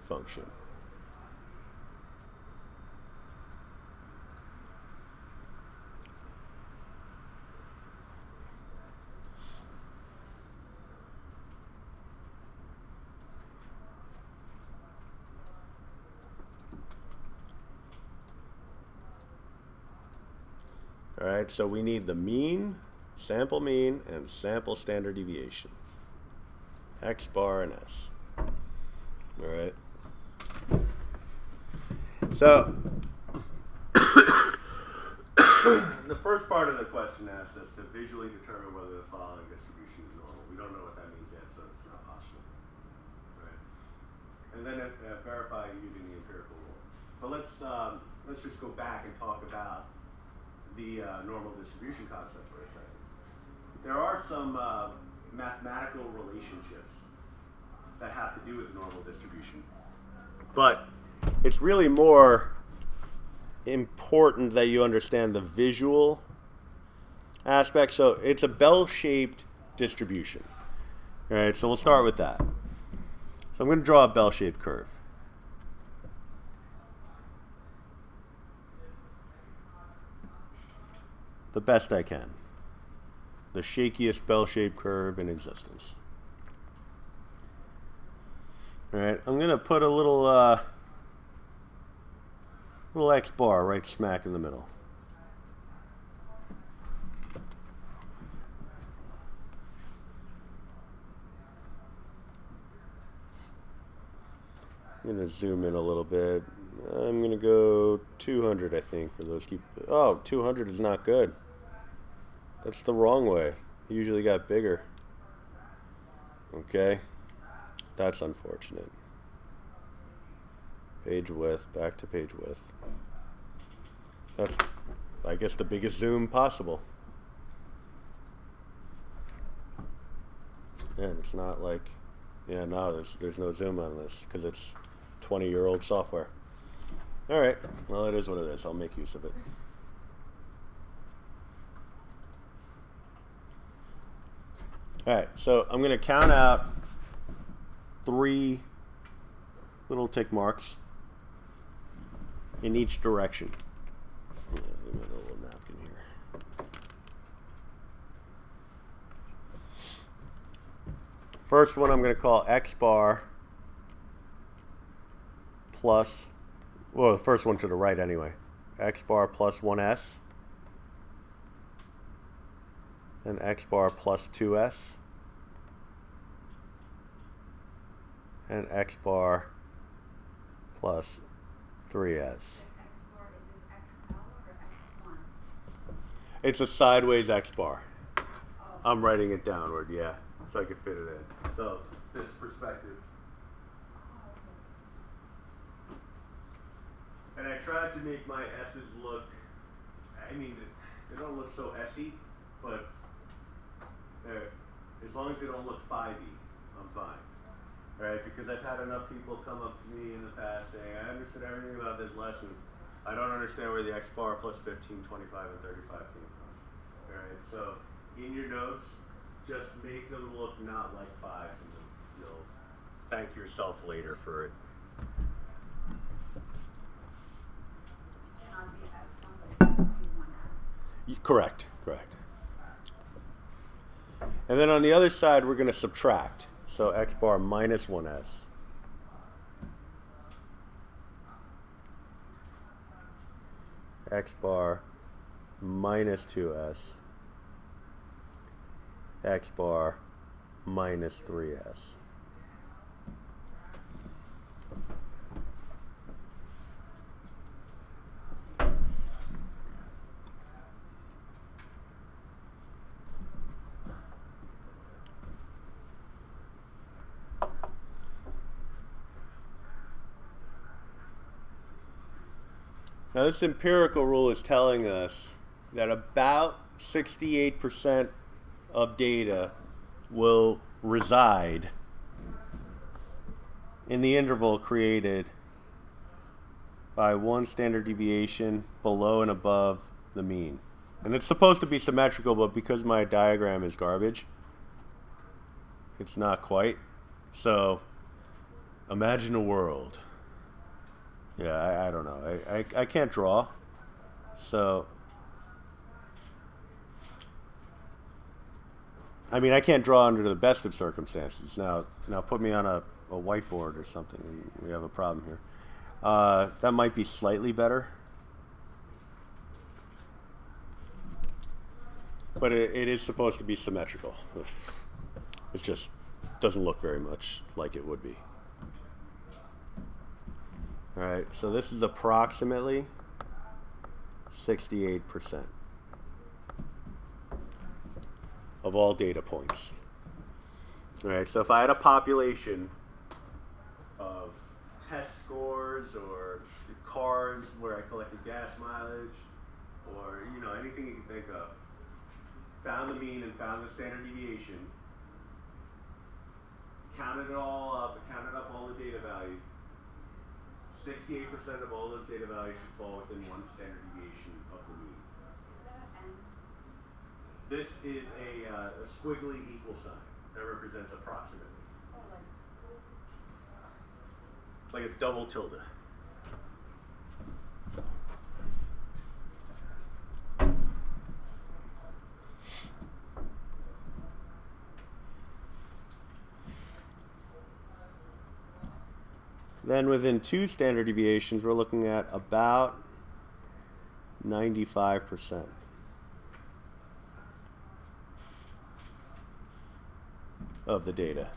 function. All right, so we need the mean, sample mean, and sample standard deviation. X bar and S. All right. So, the first part of the question asks us to visually determine whether the following distribution is normal. We don't know what that means yet, so it's not possible. Right? And then verify using the empirical rule. But let's just go back and talk about the normal distribution concept for a second. There are some mathematical relationships that have to do with normal distribution. But it's really more important that you understand the visual aspect. So it's a bell-shaped distribution. All right, so we'll start with that. So I'm going to draw a bell-shaped curve. The best I can. The shakiest bell-shaped curve in existence. All right, I'm going to put a little X bar right smack in the middle. I'm going to zoom in a little bit. I'm going to go 200, I think, for those keep. Oh, 200 is not good. That's the wrong way. You usually got bigger. Okay. That's unfortunate. Page width, back to page width. That's, I guess, the biggest zoom possible. And it's not like, yeah, no, there's no zoom on this because it's 20-year-old software. All right, well, it is what it is. I'll make use of it. All right, so I'm going to count out 3 little tick marks in each direction. Give me a little napkin here. First one I'm going to call X bar plus, well, the first one to the right anyway. X bar plus 1s. And X bar plus 2s. And X bar plus 3s. X bar, is it XL or X1? It's a sideways X bar. Oh. I'm writing it downward, yeah, so I can fit it in. So, this perspective. And I tried to make my S's look, I mean, they don't look so S-y, but as long as they don't look 5y, I'm fine. All right, because I've had enough people come up to me in the past saying, I understood everything about this lesson. I don't understand where the X bar plus 15, 25, and 35 came from. All right, so in your notes, just make them look not like 5s, and you'll thank yourself later for it. Cannot be S1, but it must be 1S. Correct. And then on the other side, we're going to subtract. So x bar minus 1s. X bar minus 2s. X bar minus 3s. Now, this empirical rule is telling us that about 68% of data will reside in the interval created by one standard deviation below and above the mean. And it's supposed to be symmetrical, but because my diagram is garbage, it's not quite. So, imagine a world. Yeah, I don't know. I can't draw. So, I mean, I can't draw under the best of circumstances. Now put me on a whiteboard or something, and we have a problem here. That might be slightly better. But it is supposed to be symmetrical. It just doesn't look very much like it would be. All right, so this is approximately 68% of all data points. All right, so if I had a population of test scores or cars where I collected gas mileage or anything you can think of, found the mean and found the standard deviation, counted it all up, counted up all the data values, 68% of all those data values should fall within one standard deviation of the mean. Is that an N? This is a squiggly equal sign that represents approximately. Oh, It's like a double tilde. Then within two standard deviations, we're looking at about 95% of the data.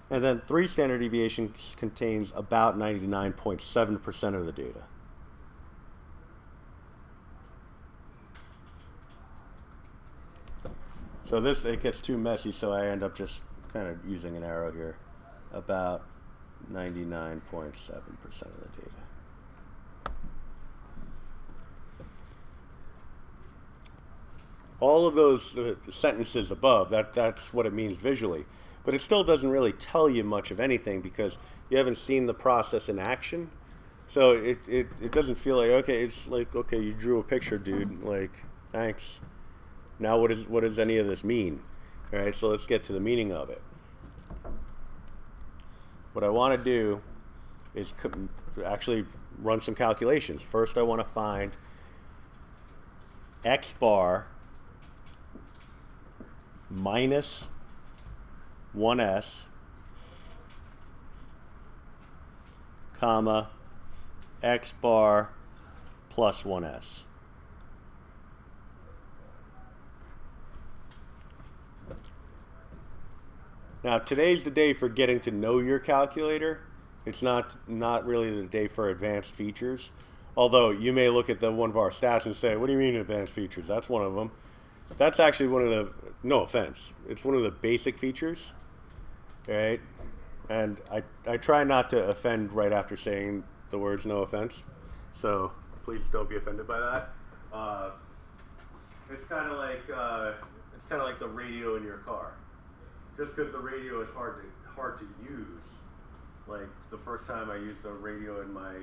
And then three standard deviations contains about 99.7% of the data. So it gets too messy, so I end up just kind of using an arrow here. About 99.7% of the data. All of those sentences above, that's what it means visually. But it still doesn't really tell you much of anything because you haven't seen the process in action. So it doesn't feel like, okay, it's like, okay, you drew a picture, dude. Like, thanks. Now what does any of this mean? All right, so let's get to the meaning of it. What I want to do is actually run some calculations. First, I want to find x bar minus 1s, comma, x bar plus 1s. Now, today's the day for getting to know your calculator. It's not really the day for advanced features. Although you may look at one of our stats and say, what do you mean advanced features? That's one of them. That's actually one of the, no offense, it's one of the basic features. All right? And I try not to offend right after saying the words no offense. So please don't be offended by that. It's kind of like the radio in your car. Just because the radio is hard to use, like the first time I used a radio in my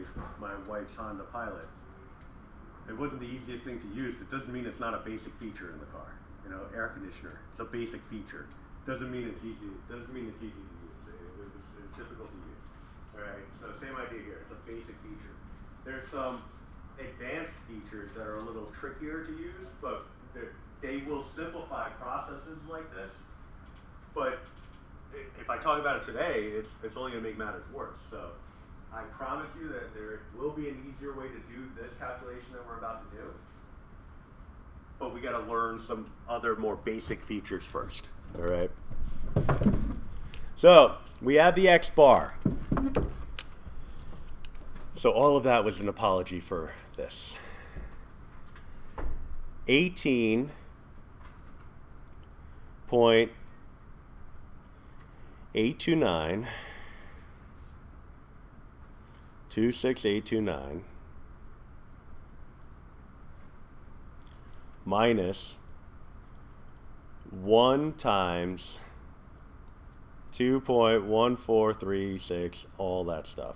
wife's Honda Pilot, it wasn't the easiest thing to use. It doesn't mean it's not a basic feature in the car. Air conditioner, it's a basic feature. Doesn't mean it's easy. Doesn't mean it's easy to use. It's difficult to use. All right. So same idea here. It's a basic feature. There's there's some advanced features that are a little trickier to use, but they will simplify processes like this. But if I talk about it today, it's only going to make matters worse. So I promise you that there will be an easier way to do this calculation that we're about to do. But we got to learn some other more basic features first. All right. So we have the X bar. So all of that was an apology for this. 18.829 26829 minus 1 times 2.1436, all that stuff.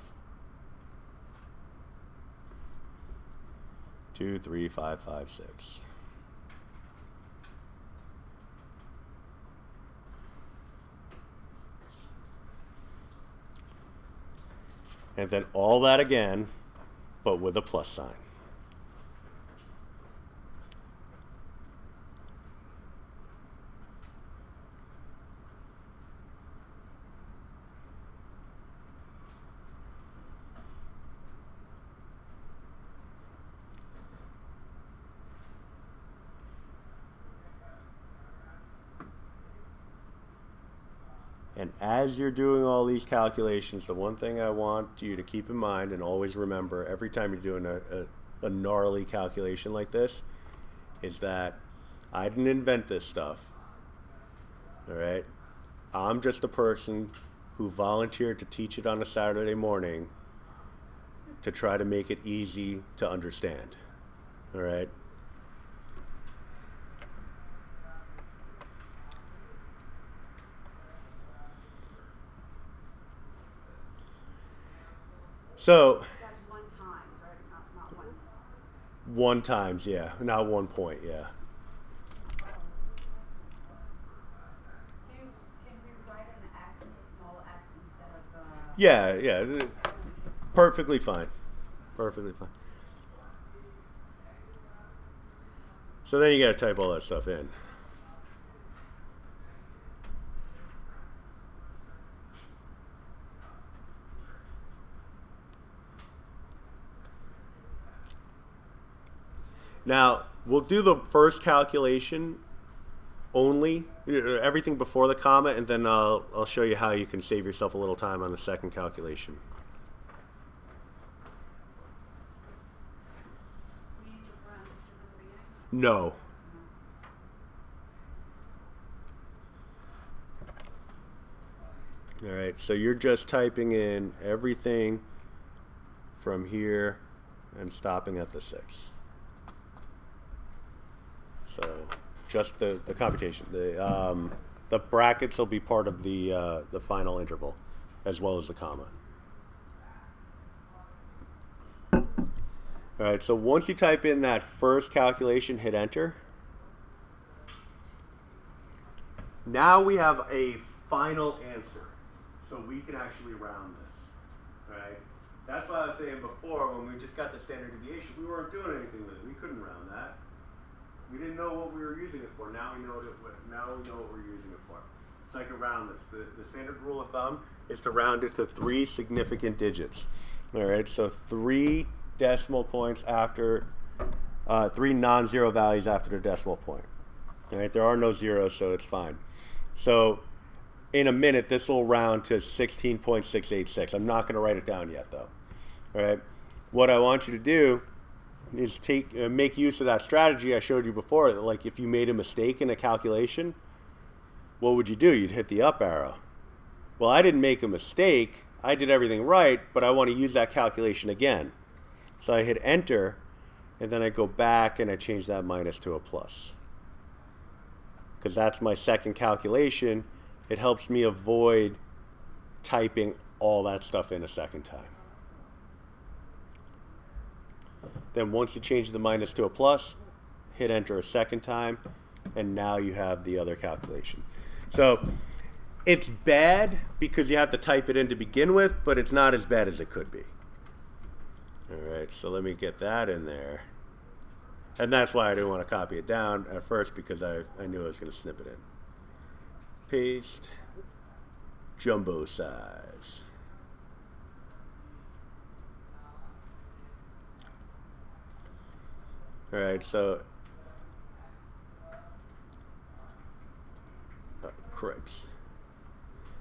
23556. And then all that again, but with a plus sign. And as you're doing all these calculations, the one thing I want you to keep in mind and always remember every time you're doing a gnarly calculation like this is that I didn't invent this stuff. All right? I'm just a person who volunteered to teach it on a Saturday morning to try to make it easy to understand. All right? So That's 1 times, right? Not 1. 1 times, yeah, not 1 point, yeah. Can we write an X, small x, instead of Yeah, it's perfectly fine. Perfectly fine. So then you got to type all that stuff in. Now, we'll do the first calculation only, everything before the comma, and then I'll show you how you can save yourself a little time on the second calculation. we need the parentheses at the beginning? No. All right, so you're just typing in everything from here and stopping at the 6. So just the computation. The brackets will be part of the final interval, as well as the comma. All right, so once you type in that first calculation, hit enter. Now we have a final answer, so we can actually round this. All right, that's why I was saying before, when we just got the standard deviation, we weren't doing anything with it. We couldn't round that. We didn't know what we were using it for. Now we know what we're using it for. So I can round this. The standard rule of thumb is to round it to 3 significant digits. All right, so 3 decimal points after 3 non-zero values after the decimal point. All right, there are no zeros, so it's fine. So in a minute, this will round to 16.686. I'm not going to write it down yet, though. All right, what I want you to do is make use of that strategy I showed you before. Like if you made a mistake in a calculation, what would you do? You'd hit the up arrow. Well, I didn't make a mistake. I did everything right, but I want to use that calculation again. So I hit enter, and then I go back and I change that minus to a plus. Because that's my second calculation. It helps me avoid typing all that stuff in a second time. Then once you change the minus to a plus, hit enter a second time, and now you have the other calculation. So it's bad because you have to type it in to begin with, but it's not as bad as it could be. All right, so let me get that in there. And that's why I didn't want to copy it down at first, because I knew I was going to snip it in. Paste. Jumbo size. All right, so correct.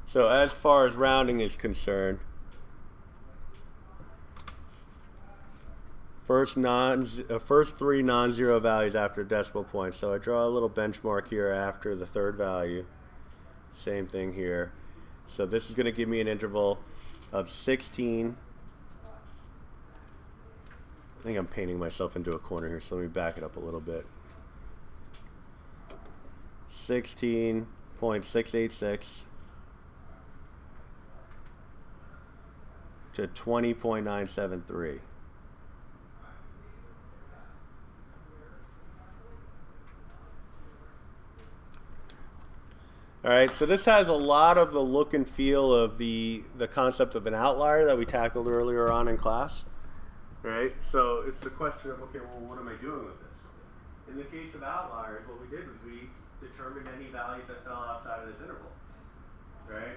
So as far as rounding is concerned, first three non-zero values after decimal point. So I draw a little benchmark here after the third value. Same thing here. So this is going to give me an interval of 16. I think I'm painting myself into a corner here, so let me back it up a little bit. 16.686 to 20.973. All right, so this has a lot of the look and feel of the concept of an outlier that we tackled earlier on in class. All right, so it's the question of, okay, well, what am I doing with this? In the case of outliers, what we did was we determined any values that fell outside of this interval. Right?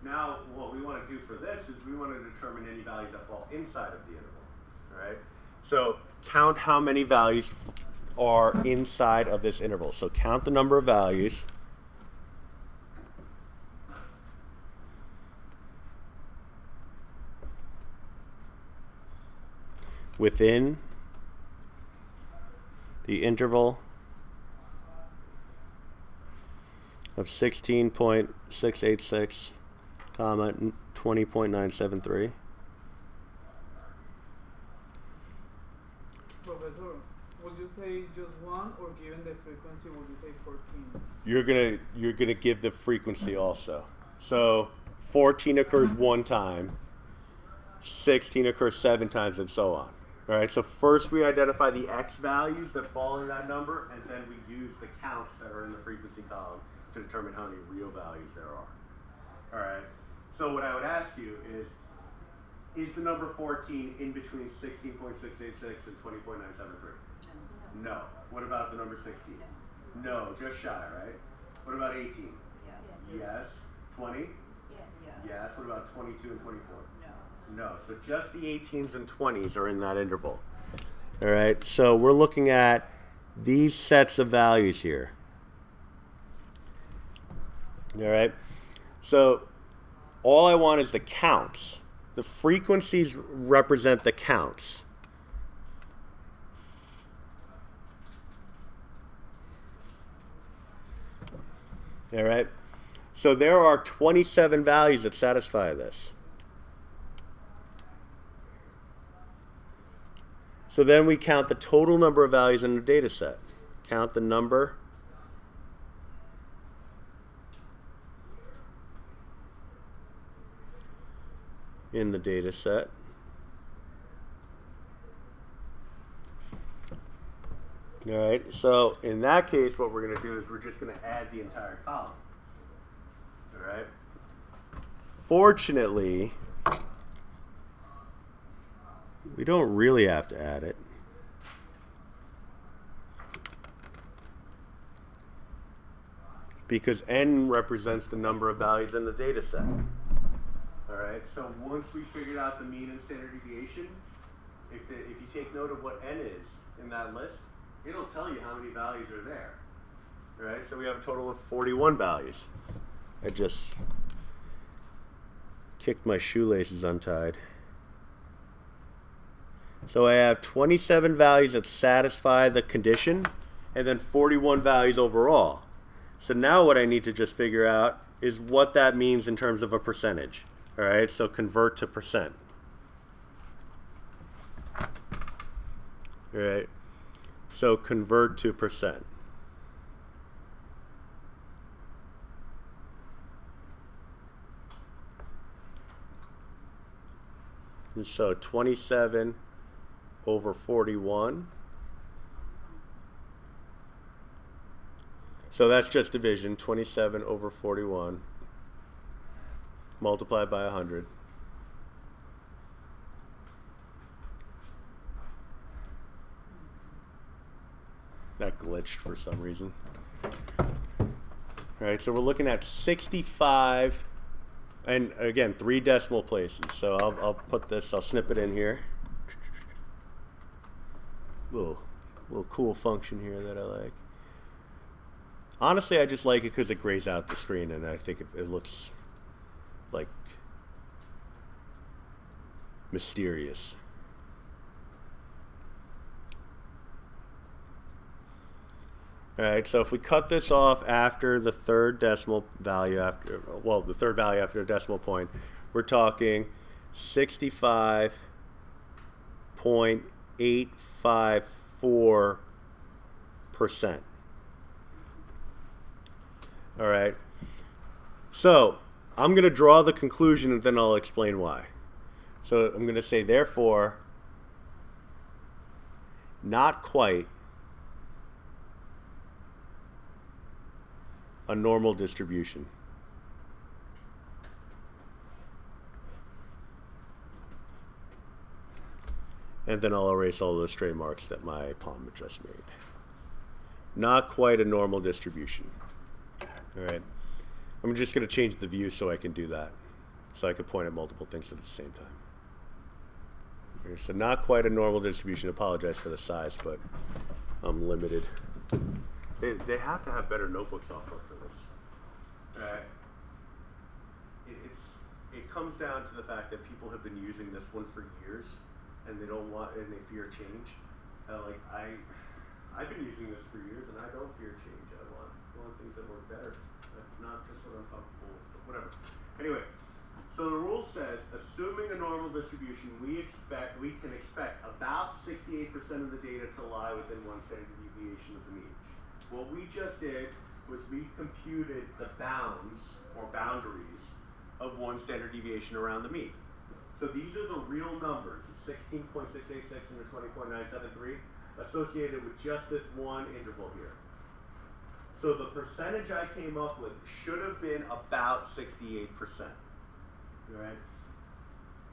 Now, what we want to do for this is we want to determine any values that fall inside of the interval. All right? So count how many values are inside of this interval. So count the number of values. Within the interval of 16.686, comma 20.973. Professor, would you say just one, or given the frequency, would you say 14? You're gonna give the frequency also. So 14 occurs one time, 16 occurs 7 times, and so on. All right, so first we identify the x values that fall in that number, and then we use the counts that are in the frequency column to determine how many real values there are. All right, so what I would ask you is the number 14 in between 16.686 and 20.973? No. What about the number 16? No, just shy, right? What about 18? Yes. 20? Yes. What about 22 and 24? No, so just the 18s and 20s are in that interval. All right, so we're looking at these sets of values here. All right, so all I want is the counts. The frequencies represent the counts. All right, so there are 27 values that satisfy this. So then we count the total number of values in the data set. Count the number in the data set. All right, so in that case, what we're going to do is we're just going to add the entire column. All right. Fortunately, we don't really have to add it. Because n represents the number of values in the data set. All right, so once we figured out the mean and standard deviation, if you take note of what n is in that list, it'll tell you how many values are there. All right, so we have a total of 41 values. I just kicked my shoelaces untied. So I have 27 values that satisfy the condition, and then 41 values overall. So now what I need to just figure out is what that means in terms of a percentage. All right, so convert to percent. All right, so convert to percent. And so 27 over 41. So that's just division, 27 over 41 multiplied by 100. That glitched for some reason. All right, so we're looking at 65, and again, 3 decimal places. So I'll put this, I'll snip it in here. Little cool function here that I like. Honestly, I just like it because it grays out the screen, and I think it looks like mysterious. All right, so if we cut this off after the third decimal value, the third value after a decimal point, we're talking 65.854%. All right, so I'm going to draw the conclusion and then I'll explain why. So I'm going to say, therefore, not quite a normal distribution. And then I'll erase all those stray marks that my palm just made. Not quite a normal distribution. All right. I'm just going to change the view so I can do that. So I can point at multiple things at the same time. Okay, so not quite a normal distribution. Apologize for the size, but I'm limited. They have to have better notebook software for this. It comes down to the fact that people have been using this one for years, and they don't want, and they fear change. I've been using this for years, and I don't fear change. I want things that work better. That's not just what I'm comfortable with, but whatever. Anyway, so the rule says, assuming a normal distribution, we can expect about 68% of the data to lie within one standard deviation of the mean. What we just did was we computed the bounds or boundaries of one standard deviation around the mean. So these are the real numbers, 16.686 and 20.973, associated with just this one interval here. So the percentage I came up with should have been about 68%. All right?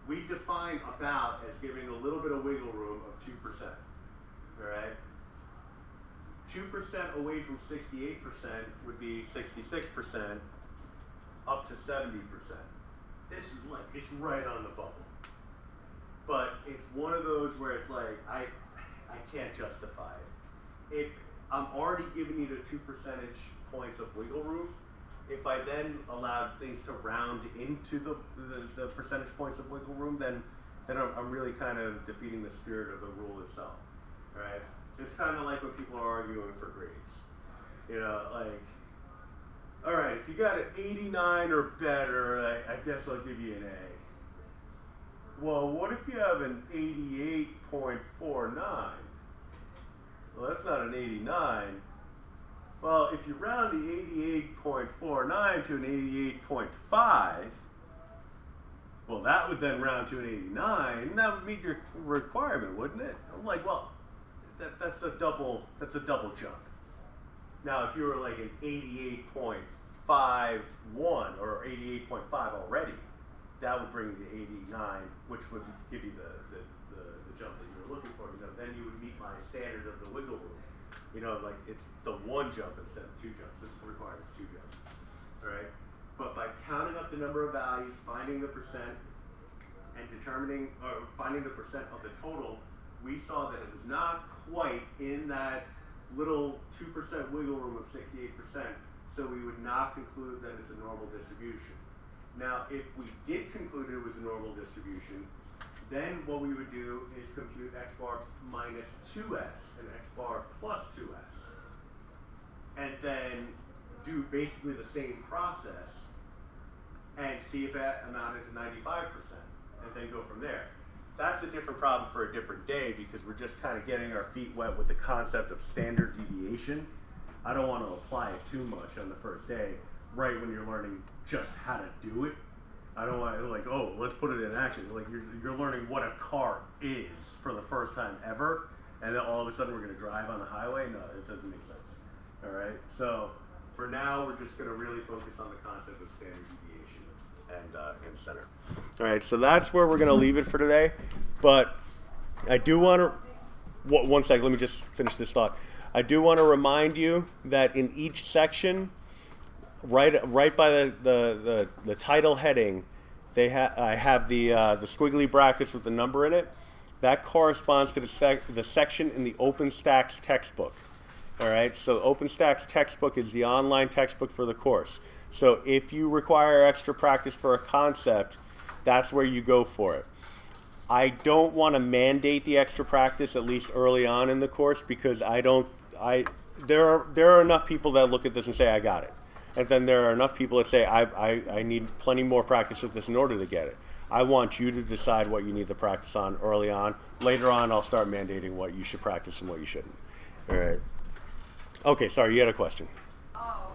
We define about as giving a little bit of wiggle room of 2%. All right? 2% away from 68% would be 66%, up to 70%. This is like, it's right on the bubble. But it's one of those where it's like, I can't justify it. I'm already giving you the 2 percentage points of wiggle room. If I then allowed things to round into the percentage points of wiggle room, then I'm really kind of defeating the spirit of the rule itself, right? It's kind of like when people are arguing for grades. You know, like, all right, if you got an 89 or better, I guess I'll give you an A. Well, what if you have an 88.49? Well, that's not an 89. Well, if you round the 88.49 to an 88.5, well, that would then round to an 89, and that would meet your requirement, wouldn't it? I'm like, well, that's a double jump. Now, if you were like an 88.51 or 88.5 already, that would bring you to 89, which would give you the jump that you were looking for. You know, then you would meet my standard of the wiggle room. You know, like it's the 1 jump instead of 2 jumps. This requires 2 jumps. All right. But by counting up the number of values, finding the percent, and finding the percent of the total, we saw that it was not quite in that little 2% wiggle room of 68%. So we would not conclude that it's a normal distribution. Now, if we did conclude it was a normal distribution, then what we would do is compute x bar minus 2s and x bar plus 2s. And then do basically the same process and see if that amounted to 95%, and then go from there. That's a different problem for a different day because we're just kind of getting our feet wet with the concept of standard deviation. I don't want to apply it too much on the first day, right when you're learning just how to do it. I don't want to like, oh, let's put it in action. Like you're learning what a car is for the first time ever, and then all of a sudden we're going to drive on the highway. No, it doesn't make sense. All right. So for now, we're just going to really focus on the concept of standard deviation and center. All right. So that's where we're going to leave it for today. But I do want to. One second. Let me just finish this thought. I do want to remind you that in each section, right by the title heading, I have the squiggly brackets with the number in it. That corresponds to the section in the OpenStax textbook. All right, so OpenStax textbook is the online textbook for the course. So if you require extra practice for a concept, that's where you go for it. I don't want to mandate the extra practice, at least early on in the course, because there are enough people that look at this and say, I got it. And then there are enough people that say, I need plenty more practice with this in order to get it. I want you to decide what you need to practice on early on. Later on, I'll start mandating what you should practice and what you shouldn't. All right. Okay, sorry, you had a question.